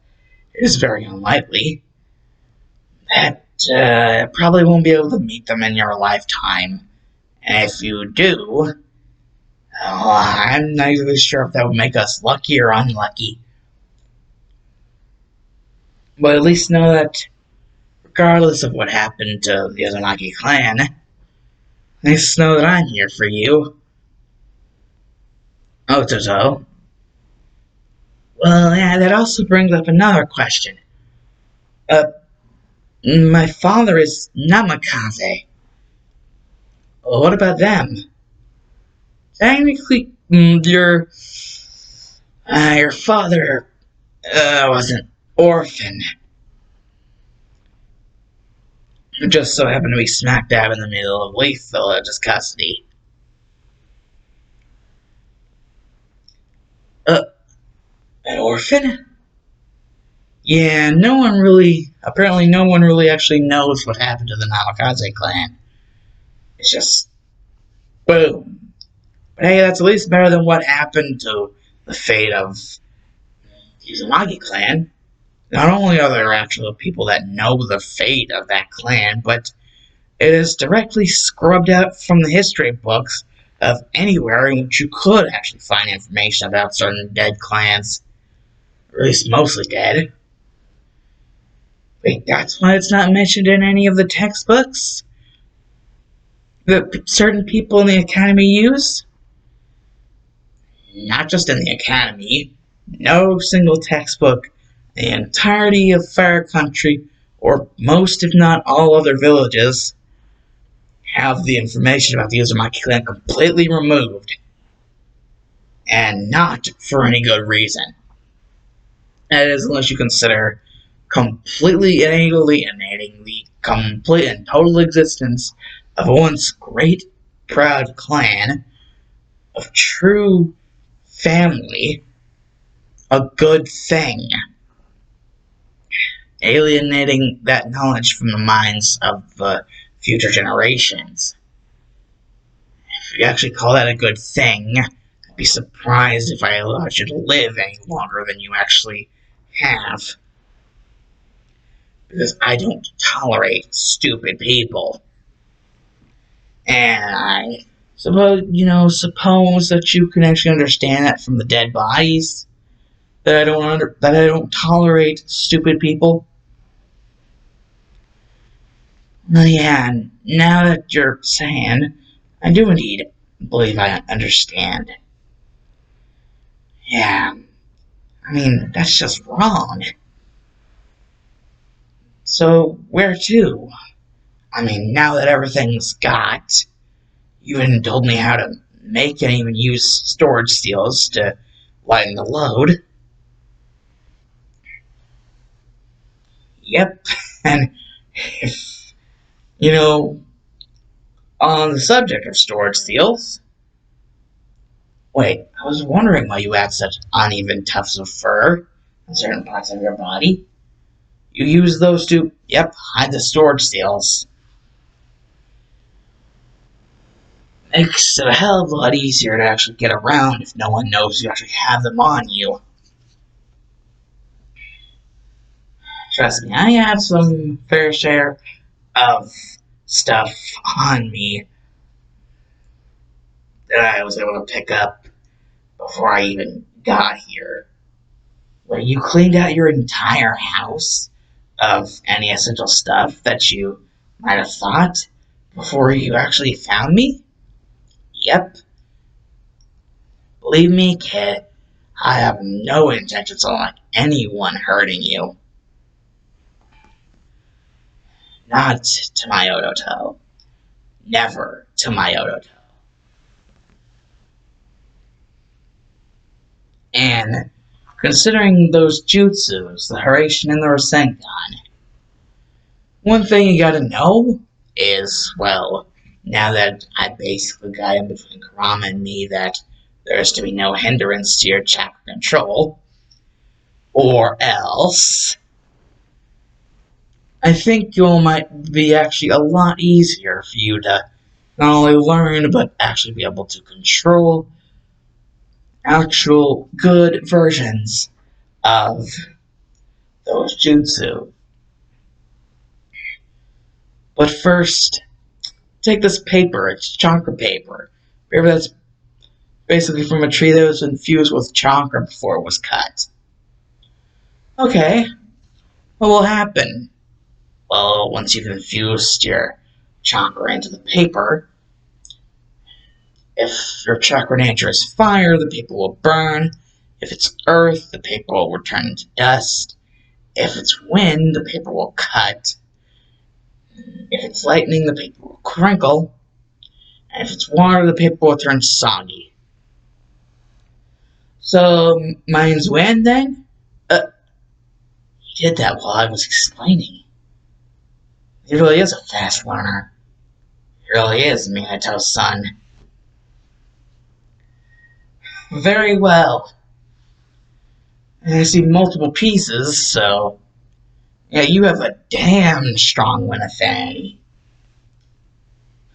it is very unlikely, that probably won't be able to meet them in your lifetime. And if you do, I'm not really sure if that would make us lucky or unlucky. But at least know that, regardless of what happened to the Uzumaki clan, at least know that I'm here for you. Ototo. Well, yeah, that also brings up another question. My father is Namikaze. Well, what about them? Technically, your Your father was an orphan who just so happened to be smack dab in the middle of Leaf Village's custody. Uh, an orphan? Yeah, apparently no one really actually knows what happened to the Namikaze clan. It's just, boom. But hey, that's at least better than what happened to the fate of the Uzumaki clan. Not only are there actual people that know the fate of that clan, but it is directly scrubbed out from the history books of anywhere in which you could actually find information about certain dead clans. Or at least mostly dead. Wait, that's why it's not mentioned in any of the textbooks that certain people in the academy use? Not just in the academy. No single textbook in the entirety of Fire Country, or most if not all other villages, have the information about the Uzumaki clan completely removed. And not for any good reason. That is, unless you consider completely alienating the complete and total existence of a once great, proud clan of true family a good thing. Alienating that knowledge from the minds of the future generations. If you actually call that a good thing, I'd be surprised if I allowed you to live any longer than you actually have. Because I don't tolerate stupid people. And I suppose that you can actually understand that from the dead bodies. That I don't tolerate stupid people. Well, yeah, now that you're saying, I do indeed believe I understand. Yeah, I mean, that's just wrong. So, where to? I mean, now that everything's got, you even told me how to make and even use storage steels to lighten the load. Yep, and if, on the subject of storage steels, wait, I was wondering why you had such uneven tufts of fur on certain parts of your body. You use those to, hide the storage steels. Makes it a hell of a lot easier to actually get around if no one knows you actually have them on you. Trust me, I have some fair share of stuff on me that I was able to pick up before I even got here. When you cleaned out your entire house of any essential stuff that you might have thought before you actually found me? Yep. Believe me, kid, I have no intentions on anyone hurting you. Not to my Odoto. Never to my Odoto. And considering those jutsus, the Hiraishin and the Rasengan, one thing you gotta know is, well, now that I basically got in between Kurama and me, that there's to be no hindrance to your chakra control, or else I think you might be actually a lot easier for you to not only learn, but actually be able to control actual good versions of those jutsu. But first, take this paper. It's chakra paper. Paper that's basically from a tree that was infused with chakra before it was cut. Okay, what will happen? Well, once you've infused your chakra into the paper, if your chakra nature is fire, the paper will burn. If it's earth, the paper will return into dust. If it's wind, the paper will cut. If it's lightning, the paper will crinkle. And if it's water, the paper will turn soggy. So, mine's wind then? He did that while I was explaining. He really is a fast learner. He really is, Minato's son. Very well. I see multiple pieces, so... Yeah, you have a damn strong wind affinity.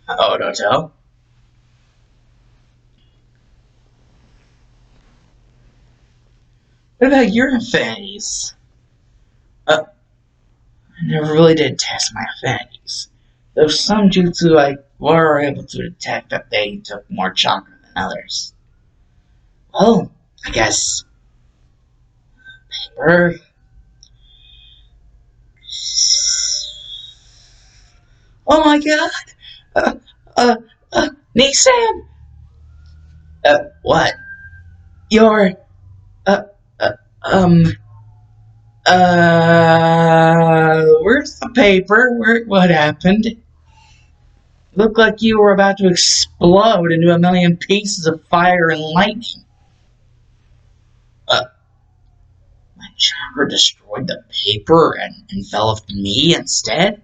Odoto. What about your affinities? I never really did test my affinities. Though some jutsu I were able to detect that they took more chakra than others. Well, I guess... paper... Oh my god! Nissan! What? You're... Uh, uh, um... Where's the paper? What happened? Looked like you were about to explode into a million pieces of fire and lightning. My chakra destroyed the paper and enveloped me instead?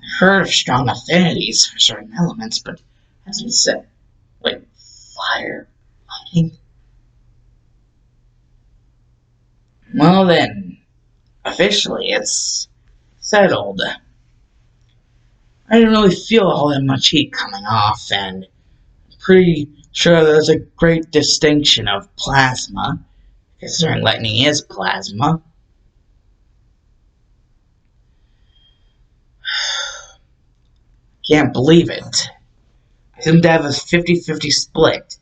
I heard of strong affinities for certain elements, but that's been said. Like fire, lightning. Well then, officially it's settled. I didn't really feel all that much heat coming off, and I'm pretty sure there's a great distinction of plasma, considering lightning is plasma. Can't believe it. I seem to have a 50-50 split.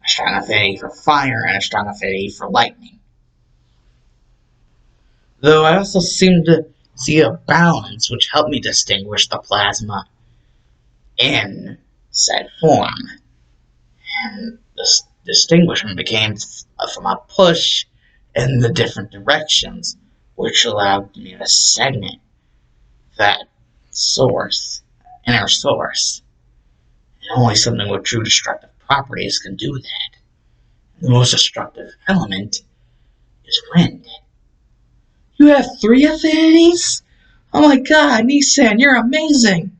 A strong affinity for fire and a strong affinity for lightning. Though I also seem to see a balance which helped me distinguish the plasma in said form. And this distinguishment became from a push in the different directions, which allowed me to segment that source, inner source. And only something with true destructive properties can do that. The most destructive element is wind. You have 3 affinities? Oh my god, Nissan, you're amazing!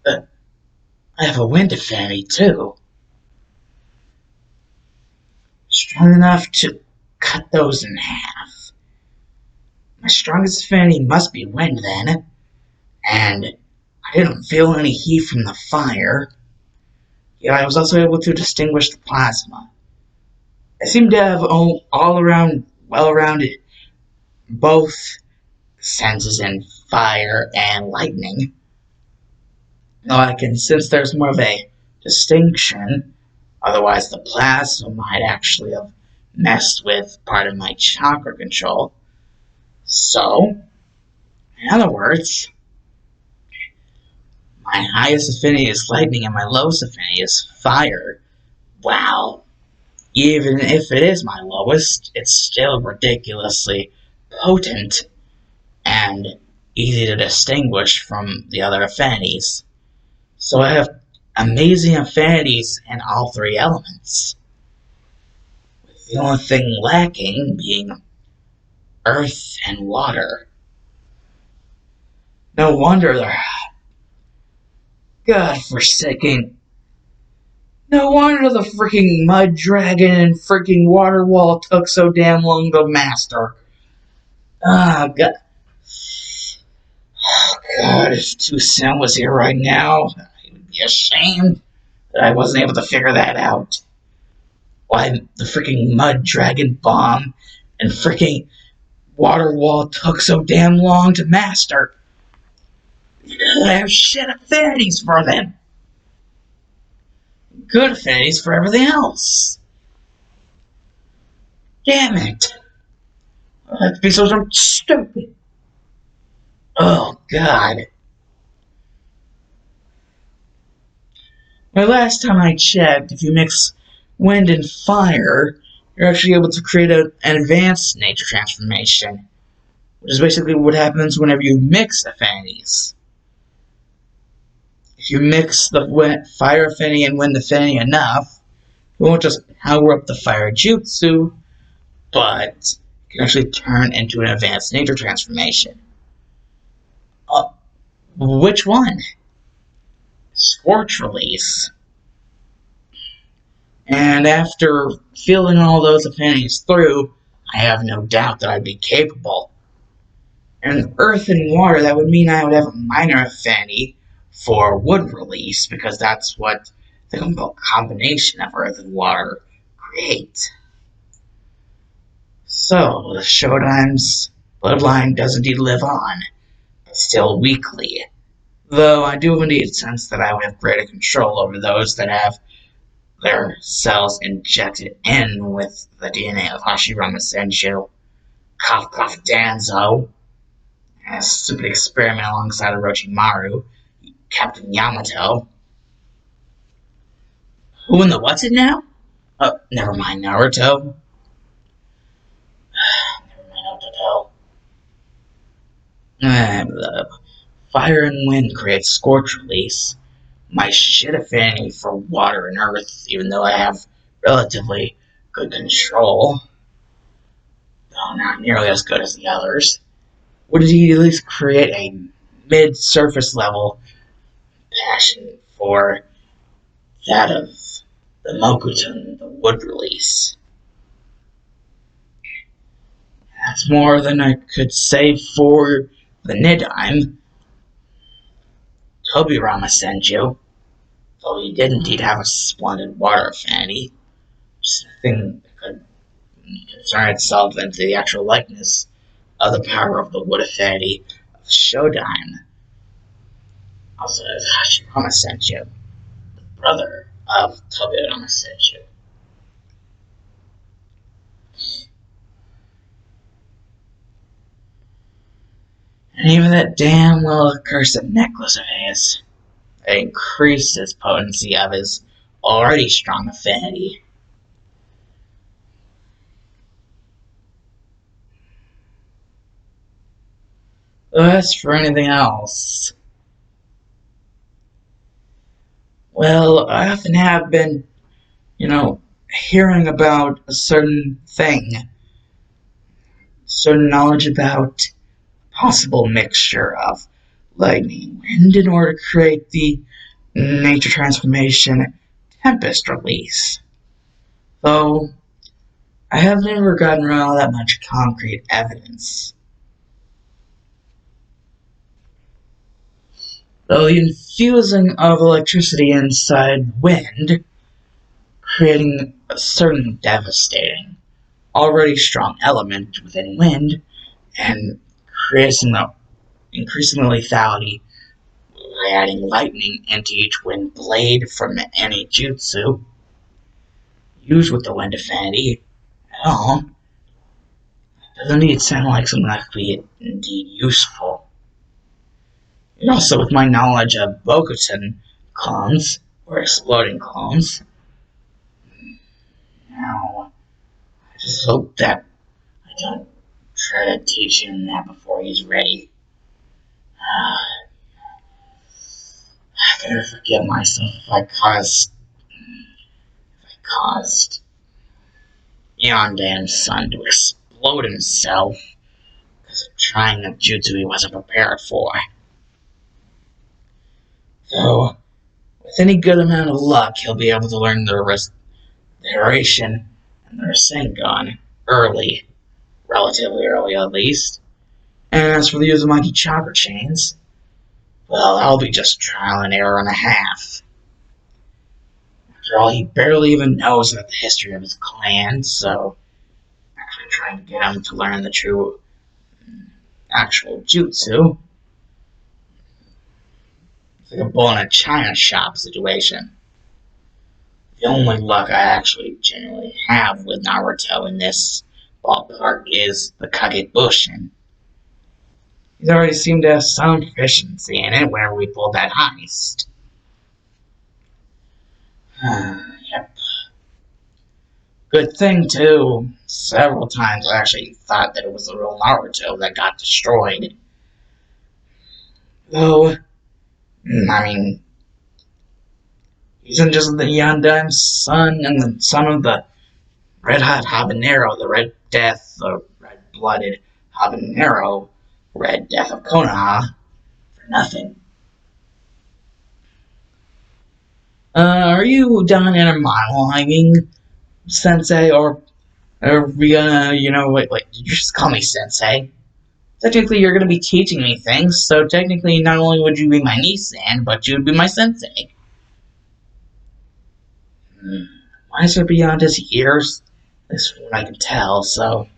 I have a wind affinity too. Strong enough to cut those in half. My strongest affinity must be wind then, and I didn't feel any heat from the fire, yet I was also able to distinguish the plasma. I seem to have well-rounded both senses in fire and lightning. Though I can sense there's more of a distinction, otherwise the plasma might actually have messed with part of my chakra control. So, in other words, my highest affinity is lightning and my lowest affinity is fire. Wow. Even if it is my lowest, it's still ridiculously potent and easy to distinguish from the other affinities. So I have amazing affinities in all 3 elements, with the only thing lacking being earth and water. No wonder they're godforsaken. No wonder the freaking mud dragon and freaking water wall took so damn long to master. Ah, God. Oh, God, if D.S.M was here right now, he would be ashamed that I wasn't able to figure that out. Why the freaking mud dragon bomb and freaking water wall took so damn long to master. I have shit affinities for them. Good affinities for everything else. Damn it. I have to be so stupid. Oh, God. Well, last time I checked, if you mix wind and fire, you're actually able to create an advanced nature transformation, which is basically what happens whenever you mix affinities. If you mix the fire affinity and wind affinity enough, It won't just power up the fire jutsu, but it can actually turn into an advanced nature transformation. Uh, which one? Scorch release. And after feeling all those affinities through, I have no doubt that I'd be capable. And earth and water, that would mean I would have a minor affinity for wood release, because that's what the combination of earth and water create. So, the Showtime's bloodline does indeed live on, but still weakly. Though I do indeed sense that I would have greater control over those that have their cells injected in with the DNA of Hashirama Senju, Cough Cough Danzo, a stupid experiment alongside Orochimaru, Captain Yamato. Who in the what's it now? Oh, never mind, Naruto. Never mind, Naruto. Fire and wind create scorch release. My shit affinity for water and earth, even though I have relatively good control, though not nearly as good as the others, would he at least create a mid-surface level passion for that of the Mokutun, the wood release. That's more than I could say for the Nidaime, Tobirama Senju, though he did indeed have a splendid water affinity, something that could concern itself into the actual likeness of the power of the wood affinity of Showtime. Also, as Hashirama Senju, the brother of Tobirama Senju. And even that damn little accursed necklace of his, that increased his potency of his already strong affinity. As for anything else, well, I often have been, hearing about a certain thing, certain knowledge about possible mixture of lightning and wind in order to create the nature transformation tempest release. Though I have never gotten around that much concrete evidence. Though the infusing of electricity inside wind, creating a certain devastating, already strong element within wind, and increasing the lethality by adding lightning into each wind blade from any jutsu used with the wind affinity at all. Doesn't it sound like something that could be indeed useful? And also, with my knowledge of Bokuton clones, or exploding clones, now I just hope that I don't try to teach him that before he's ready. I better forgive myself if I caused Yondan's son to explode himself because of trying a jutsu he wasn't prepared for. Though, with any good amount of luck, he'll be able to learn the duration and the Rasengan early, relatively early at least. And as for the Uzumaki chakra chains, well, I'll be just trial and error and a half. After all, he barely even knows about the history of his clan, so actually trying to get him to learn the true actual jutsu. It's like a bull in a china shop situation. The only luck I actually genuinely have with Naruto in this ballpark is the Kagebushin. He's already seemed to have some proficiency in it whenever we pulled that heist. Yep. Good thing, too. Several times I actually thought that it was the real Naruto that got destroyed. Though, I mean, Isn't just the Yondan son and the son of the Red Hot Habanero, the Red Death, the Red Blooded Habanero, Red Death of Konoha, for nothing. Are you done in a monologuing, Sensei, or are we gonna, wait, you just call me Sensei? Technically, you're gonna be teaching me things, so technically, not only would you be my niece-san, but you would be my Sensei. Wiser beyond his years, at least from what I can tell, so...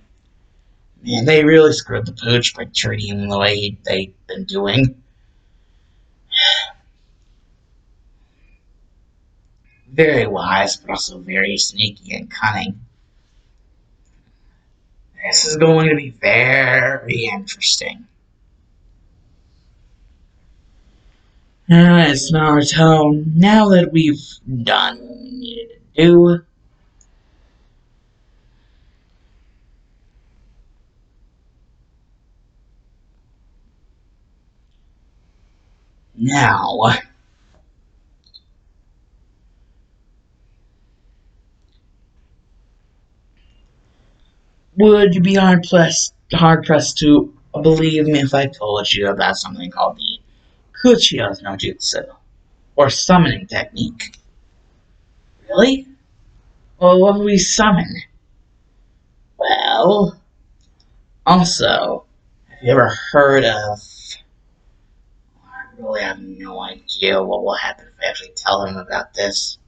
Man, they really screwed the pooch by treating him the way they've been doing. Very wise, but also very sneaky and cunning. This is going to be very interesting. It's Naruto. Now that we've done what we needed to do, now, would you be hard pressed to believe me if I told you about something called the Kuchiyo's no Jutsu, or summoning technique? Really? Well, what do we summon? Well, also, have you ever heard of... I really have no idea what will happen if I actually tell them about this.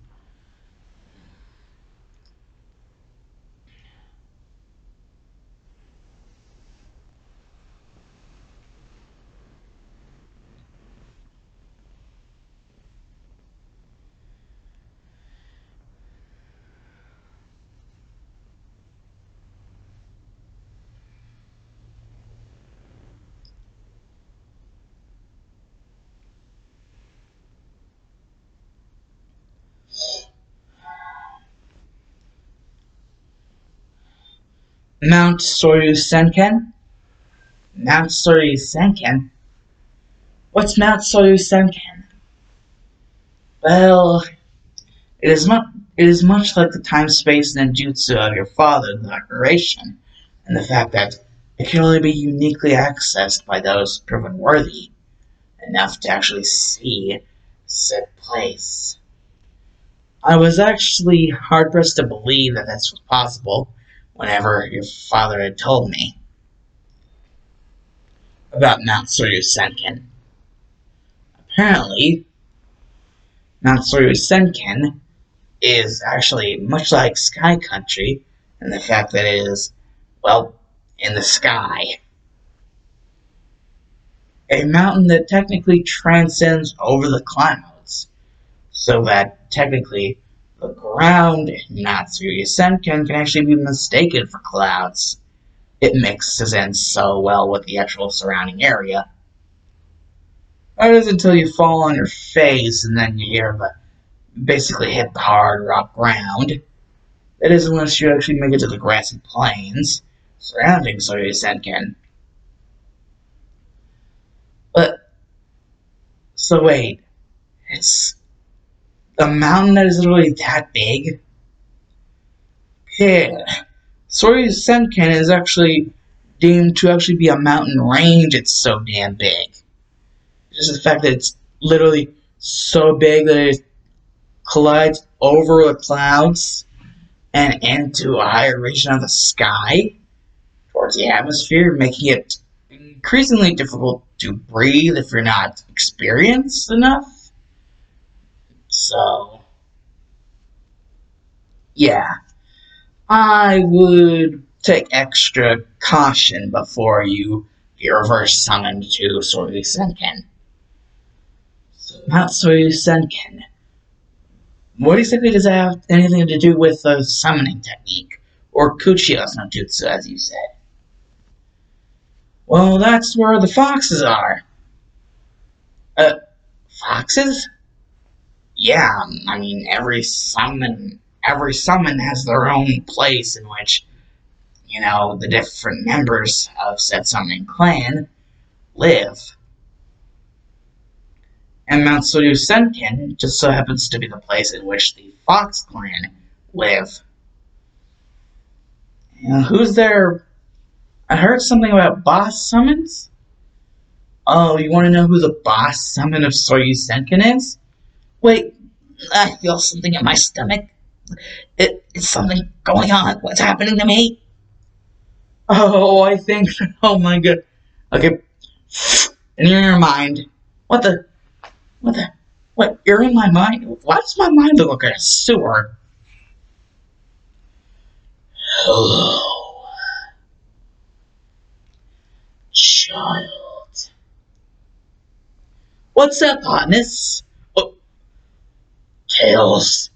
Mount Soryu Senken? Mount Soryu Senken? What's Mount Soryu Senken? Well, it is much like the time-space ninjutsu of your father, the Declaration, and the fact that it can only be uniquely accessed by those proven worthy enough to actually see said place. I was actually hard-pressed to believe that this was possible whenever your father had told me about Mount Soryu Senken. Apparently, Mount Soryu Senken is actually much like Sky Country in the fact that it is, well, in the sky. A mountain that technically transcends over the clouds, so that technically the ground in Mount Soryu Senken can actually be mistaken for clouds. It mixes in so well with the actual surrounding area. That is until you fall on your face and then you basically hit the hard rock ground. That is unless you actually make it to the grassy plains surrounding Soryu Senken. But, so wait, it's the mountain that is literally that big? Yeah, Soryu Senken is actually deemed to actually be a mountain range, it's so damn big. Just the fact that it's literally so big that it collides over the clouds and into a higher region of the sky towards the atmosphere, making it increasingly difficult to breathe if you're not experienced enough. So, yeah, I would take extra caution before you get reverse summoned to Soryu Senken. So, not Soryu Senken. What exactly does that have anything to do with the summoning technique? Or Kuchiyo's no Jutsu, as you said? Well, that's where the foxes are. Foxes? Yeah, I mean, every summon has their own place in which, the different members of said summoning clan live. And Mount Soryu Senken just so happens to be the place in which the Fox clan live. And who's there? I heard something about boss summons. Oh, you want to know who the boss summon of Soryu Senken is? Wait, I feel something in my stomach. It's something going on. What's happening to me? Oh, I think. Oh my god. Okay. In your mind. What the? What? You're in my mind? Why does my mind look like a sewer? Hello, child. What's up, hotness? Oh, Tails.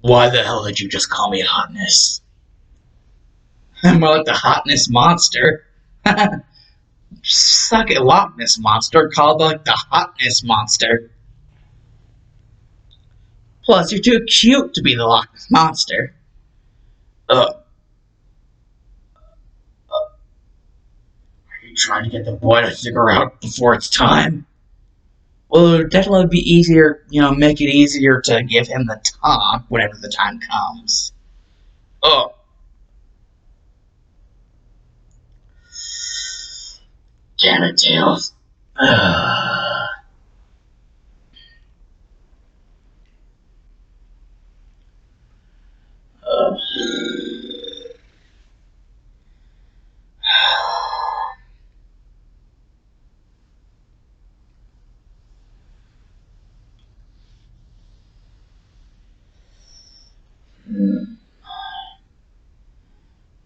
Why the hell did you just call me hotness? I'm more like the hotness monster. Suck it, Loch Ness monster, called like the hotness monster. Plus, you're too cute to be the Loch Ness monster. Are you trying to get the boy to figure out before it's time? Well, it would definitely be easier, make it easier to give him the talk whenever the time comes. Damn it, Tails.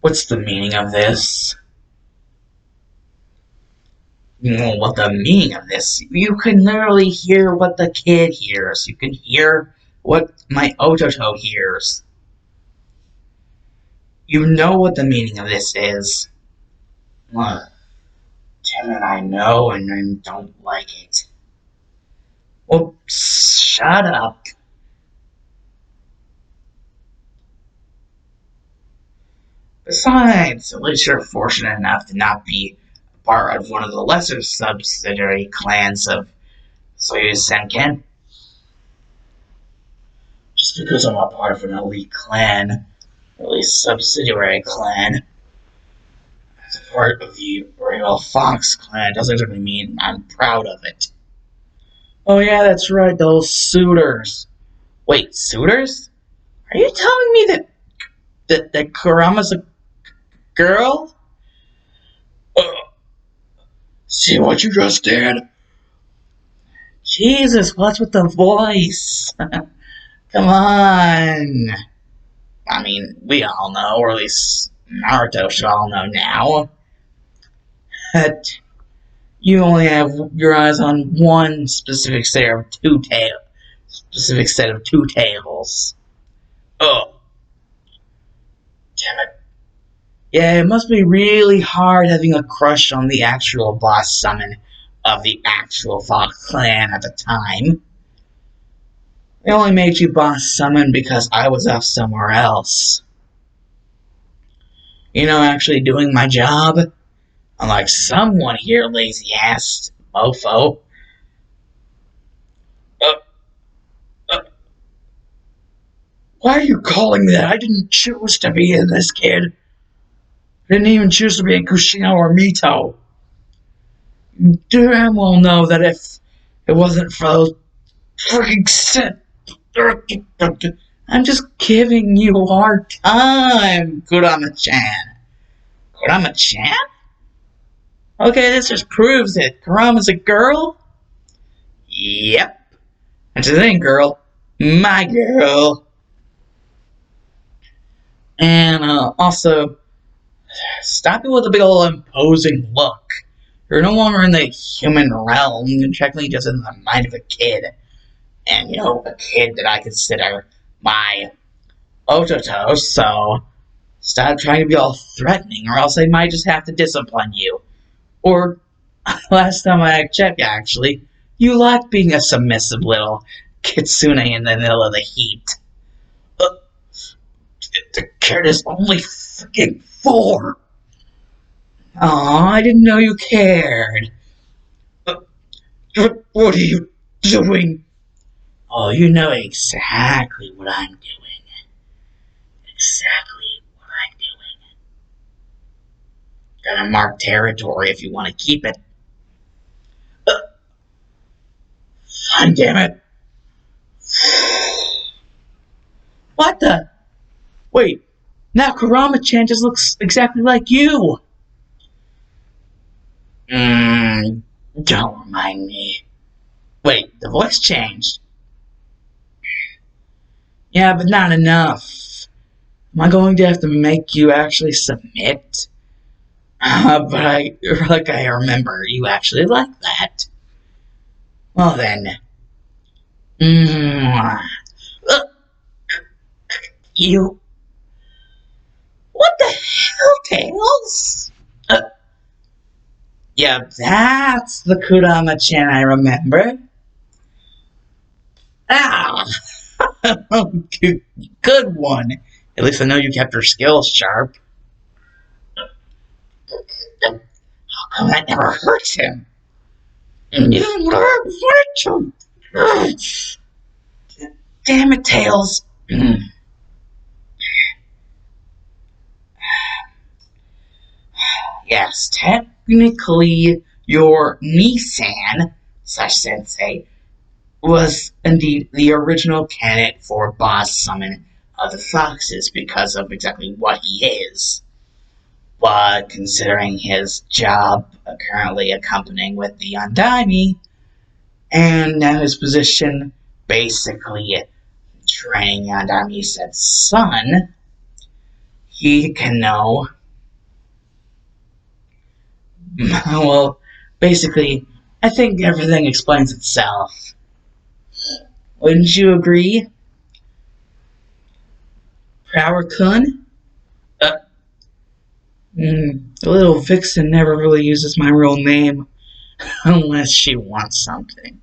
What's the meaning of this? What the meaning of this? You can literally hear what the kid hears. You can hear what my Ototo hears. You know what the meaning of this is. Damn it, I know, and I don't like it. Well, shut up. Besides, at least you're fortunate enough to not be a part of one of the lesser subsidiary clans of Soryu Senken. Just because I'm a part of an elite clan, or at least subsidiary clan, as a part of the Royal Fox clan, doesn't really mean I'm proud of it. Oh yeah, that's right, those suitors. Wait, suitors? Are you telling me that Kurama's a girl? See what you just did? Jesus, what's with the voice? Come on. I mean, we all know, or at least Naruto should all know now, that you only have your eyes on one specific set of two tails. Oh. Damn it. Yeah, it must be really hard having a crush on the actual boss summon of the actual Fox clan at the time. They only made you boss summon because I was off somewhere else. Actually doing my job. Unlike someone here, lazy ass mofo. Why are you calling me that? I didn't choose to be in this, kid. I didn't even choose to be in Kushino or Mito. You damn well know that if it wasn't for those freaking sin. I'm just giving you a hard time, Kurama-chan. Kurama-chan? Okay, this just proves it. Kurama's a girl? Yep. That's the thing, girl. My girl. And also, stop it with a big ol' imposing look. You're no longer in the human realm. You're technically just in the mind of a kid. And, a kid that I consider my Ototo, so stop trying to be all threatening, or else I might just have to discipline you. Or, last time I checked, actually, you like being a submissive little kitsune in the middle of the heat. The kid is only freaking 4. Aw, I didn't know you cared. What are you doing? Oh, you know exactly what I'm doing. Exactly what I'm doing. Gonna mark territory if you want to keep it. Uh, Fine, damn it. What the? Wait, now Kurama-chan just looks exactly like you. Don't remind me. Wait, the voice changed. Yeah, but not enough. Am I going to have to make you actually submit? But I remember you actually like that. Well then. Mm, uh, you. What the hell, Tails? Yeah, that's the Kurama-chan I remember. Ah! Good one. At least I know you kept your skills sharp. How come that never hurts him? You never wanted to. Damn it, Tails. Yes, technically, your Nissan slash Sensei was indeed the original candidate for boss summon of the Foxes because of exactly what he is. But considering his job currently accompanying with the Undyne, and now his position basically training Undyne said son, he can know. Well, basically, I think everything explains itself. Wouldn't you agree, Prower-kun? Uh, the little vixen never really uses my real name unless she wants something.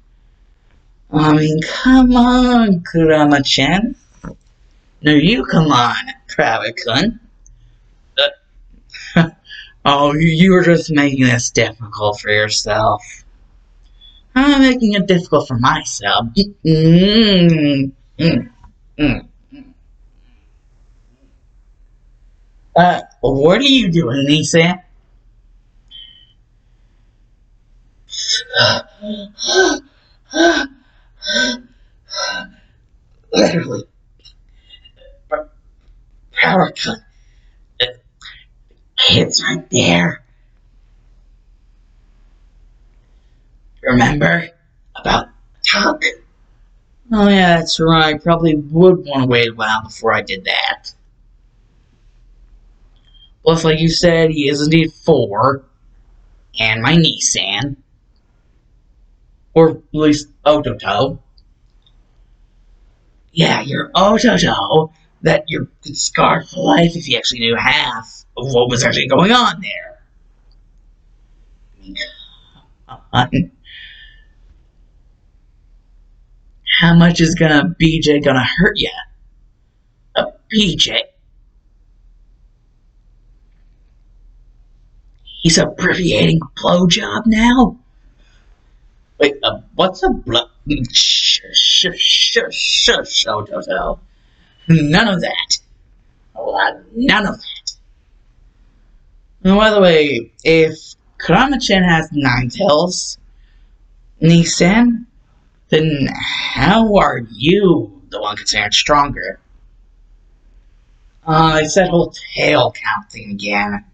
I mean, come on, Kurama-chan. No, you come on, Prower-kun. Oh, you were just making this difficult for yourself. I'm making it difficult for myself. Mm, mm, mm. What are you doing, Nisa? Literally, power cut. It's right there. Remember about talk? Oh yeah, that's right. Probably would want to wait a while before I did that. Plus, like you said, he is indeed 4, and my Nissan, or at least Ototo. Yeah, your Ototo that you're scarred for life if you actually knew half of what was actually going on there. I mean, how much is BJ gonna hurt you? BJ? He's abbreviating blowjob now? Wait, what's a blow? Shush, Ototo. None of that. None of that. And by the way, if Kurama-chan has 9 tails, Nissan, then how are you the one considered stronger? It's that whole tail count thing again.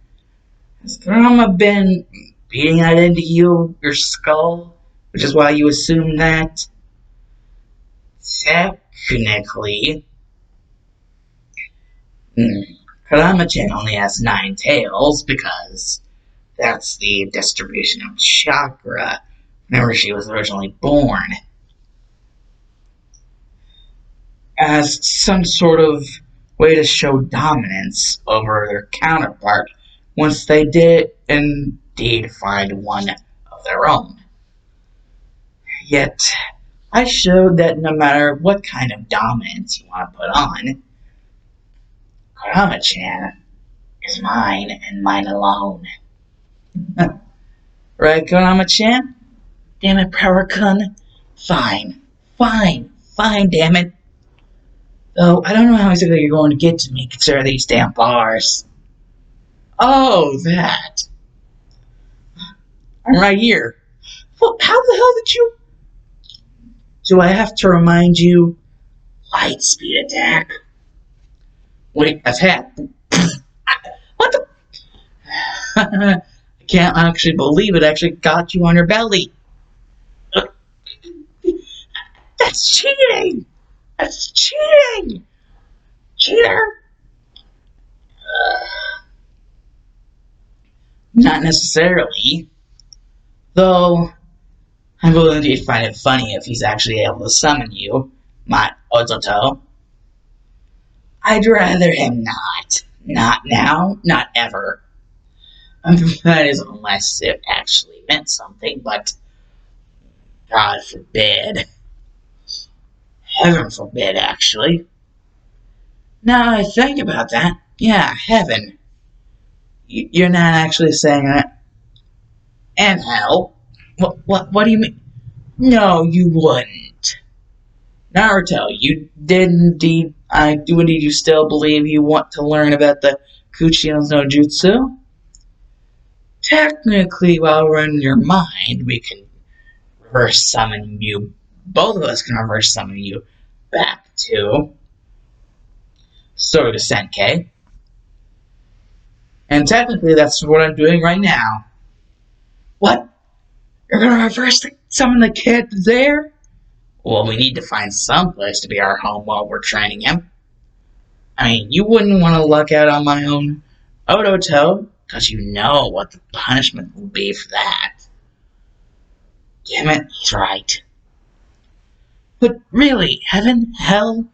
Has Kurama been beating that into your skull? Which is why you assume that? Technically, Kurama-chan only has 9 tails because that's the distribution of chakra whenever she was originally born. As some sort of way to show dominance over their counterpart once they did indeed find one of their own. Yet, I showed that no matter what kind of dominance you want to put on, Kurama-chan is mine and mine alone. Right, Kurama-chan? Damn it, Prower-kun. Fine. Fine. Fine, damn it. Though, I don't know how exactly you're going to get to me, considering these damn bars. Oh, that. I'm right here. Well, how the hell did you... Do I have to remind you? Light speed attack. Wait, I've had... What the... I can't actually believe it actually got you on your belly. That's cheating! That's cheating! Cheater! Not necessarily. Though, I will indeed find it funny if he's actually able to summon you, my Ototo. I'd rather him not. Not now, not ever. That is unless it actually meant something, but God forbid. Heaven forbid, actually. Now I think about that, yeah, heaven. You're not actually saying that. And hell. What do you mean? No, you wouldn't. Naruto, you did indeed, I do indeed you still believe you want to learn about the Kuchino's no Jutsu? Technically, while we're in your mind, we can reverse summon you. Both of us can reverse summon you back to Soda Senkai. And technically, that's what I'm doing right now. What? You're gonna reverse summon the kid there? Well, we need to find some place to be our home while we're training him. I mean, you wouldn't want to luck out on my own Ototo, because you know what the punishment will be for that. Damn it, he's right. But really, heaven, hell,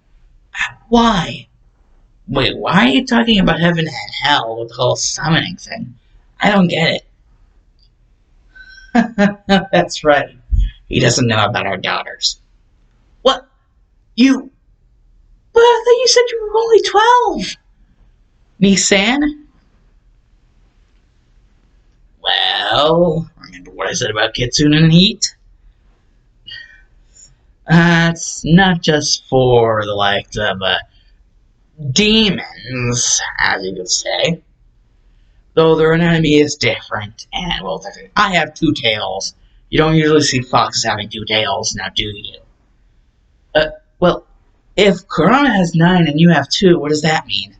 why? Wait, why are you talking about heaven and hell with the whole summoning thing? I don't get it. That's right. He doesn't know about our daughters. What? You? Well, I thought you said you were only 12. Nissan? Well, remember what I said about Kitsune and Heat? It's not just for the likes of demons, as you could say. Though their anatomy is different, and well, I have 2 tails. You don't usually see foxes having 2 tails, now do you? Well, if Kurama has 9 and you have 2, what does that mean?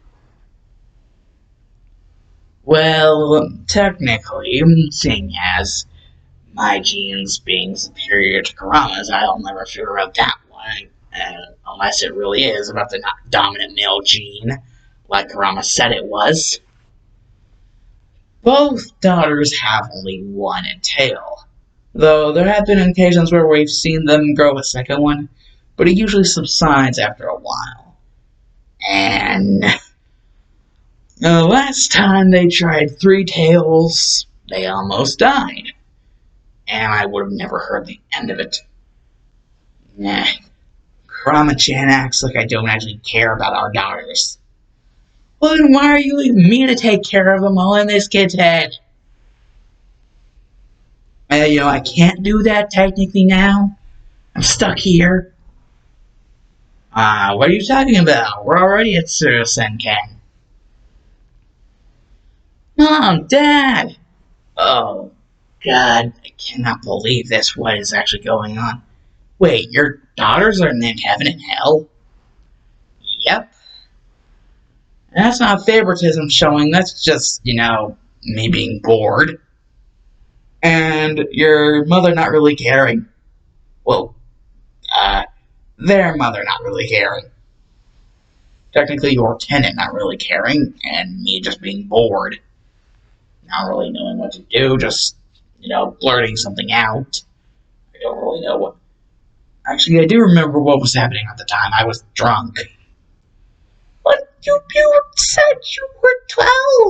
Well, technically, seeing as my genes being superior to Kurama's, I'll never figure out that one, unless it really is about the dominant male gene, like Kurama said it was. Both daughters have only 1 tail, though there have been occasions where we've seen them grow a second one, but it usually subsides after a while. And the last time they tried 3 tails, they almost died. And I would have never heard the end of it. Nah. Kurama-chan acts like I don't actually care about our daughters. Well, then why are you leaving me to take care of them all in this kid's head? I can't do that technically now. I'm stuck here. What are you talking about? We're already at Tsuru Senkai. Mom, Dad! Oh, God, I cannot believe this. What is actually going on? Wait, your daughters are named Heaven and Hell? Yep. That's not favoritism showing, that's just, me being bored. And your mother not really caring. Well, their mother not really caring. Technically, your tenant not really caring, and me just being bored. Not really knowing what to do, just, blurting something out. I don't really know what... Actually, I do remember what was happening at the time. I was drunk. But you said you were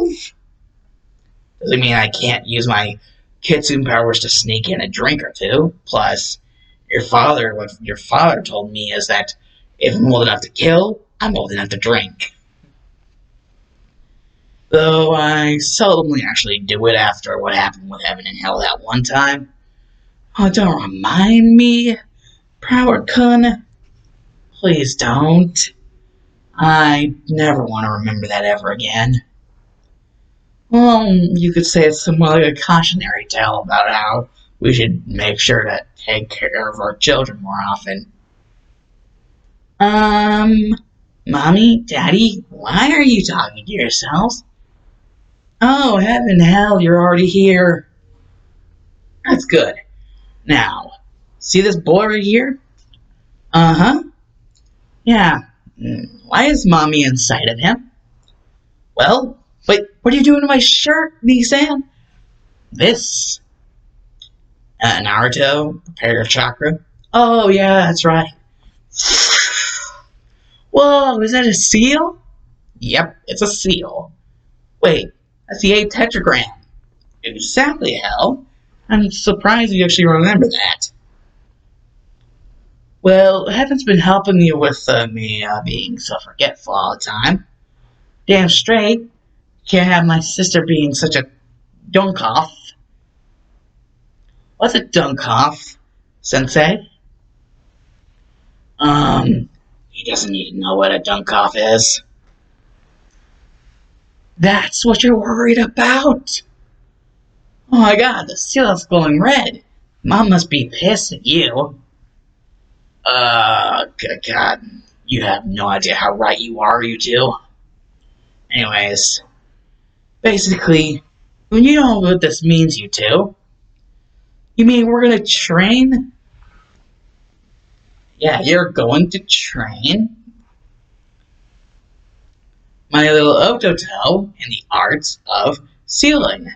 12! Doesn't mean I can't use my Kitsune powers to sneak in a drink or two. Plus, what your father told me is that if I'm old enough to kill, I'm old enough to drink. Though I seldomly actually do it after what happened with Heaven and Hell that one time. Oh, don't remind me. Prower-kun, please don't. I never want to remember that ever again. Well, you could say it's somewhat like a cautionary tale about how we should make sure to take care of our children more often. Mommy, Daddy, why are you talking to yourselves? Oh, heaven, hell, you're already here. That's good. Now, see this boy right here? Uh-huh. Yeah. Why is Mommy inside of him? Well, wait, what are you doing to my shirt, D.S.M? This. Naruto, prepare your chakra. Oh, yeah, that's right. Whoa, is that a seal? Yep, it's a seal. Wait, that's the 8th tetragram. Exactly, Hal. I'm surprised you actually remember that. Well, Heaven's been helping you with me being so forgetful all the time. Damn straight. Can't have my sister being such a dunkoff. What's a dunkoff, Sensei? He doesn't need to know what a dunkoff is. That's what you're worried about? Oh my god, the seal is glowing red. Mom must be pissed at you. Good god. You have no idea how right you are, you two. Anyways, basically, when you know what this means, you two, you mean we're gonna train? Yeah, you're going to train my little Ototo in the arts of sealing.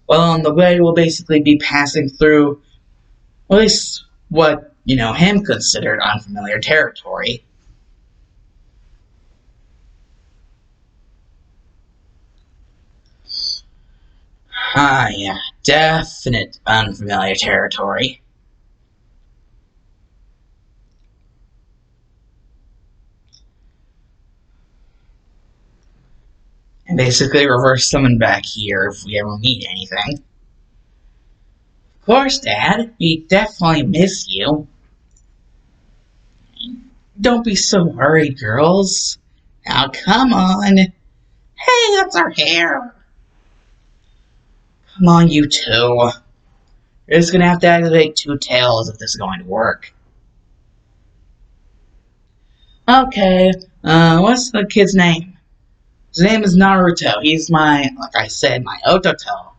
Well, on the way, we'll basically be passing through, at least what, him considered unfamiliar territory. Yeah, definite unfamiliar territory. And basically reverse summon back here if we ever need anything. Of course, Dad, we definitely miss you. Don't be so worried, girls. Now, come on. Hey, that's our hair. Come on, you two. You're just gonna have to activate 2 tails if this is going to work. Okay, what's the kid's name? His name is Naruto. He's like I said, my Ototo.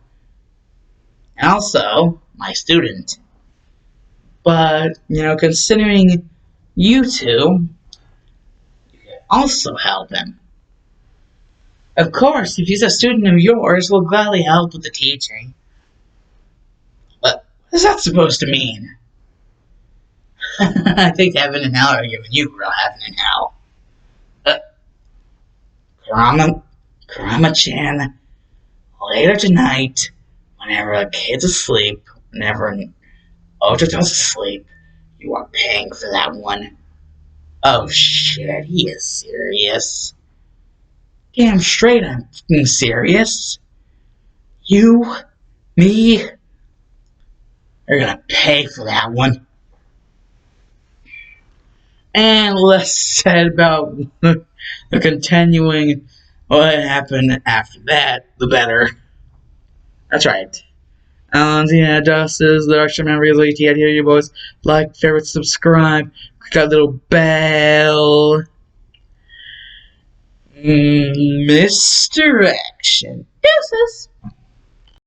And also, my student. But, considering you two, you can also help him. Of course, if he's a student of yours, we'll gladly help with the teaching. But what is that supposed to mean? I think heaven and hell are giving you real heaven and hell. Kurama-chan, later tonight, whenever a kid's asleep, whenever Ototo's asleep, you are paying for that one. Oh shit, he is serious. Damn straight I'm fucking serious. You, me, are gonna pay for that one. And less said about the continuing what happened after that, the better. That's right. Yeah, Justice, the Russian memories, I hear you boys. Like, favorite, subscribe, click that little bell. Misdirection. Deuces.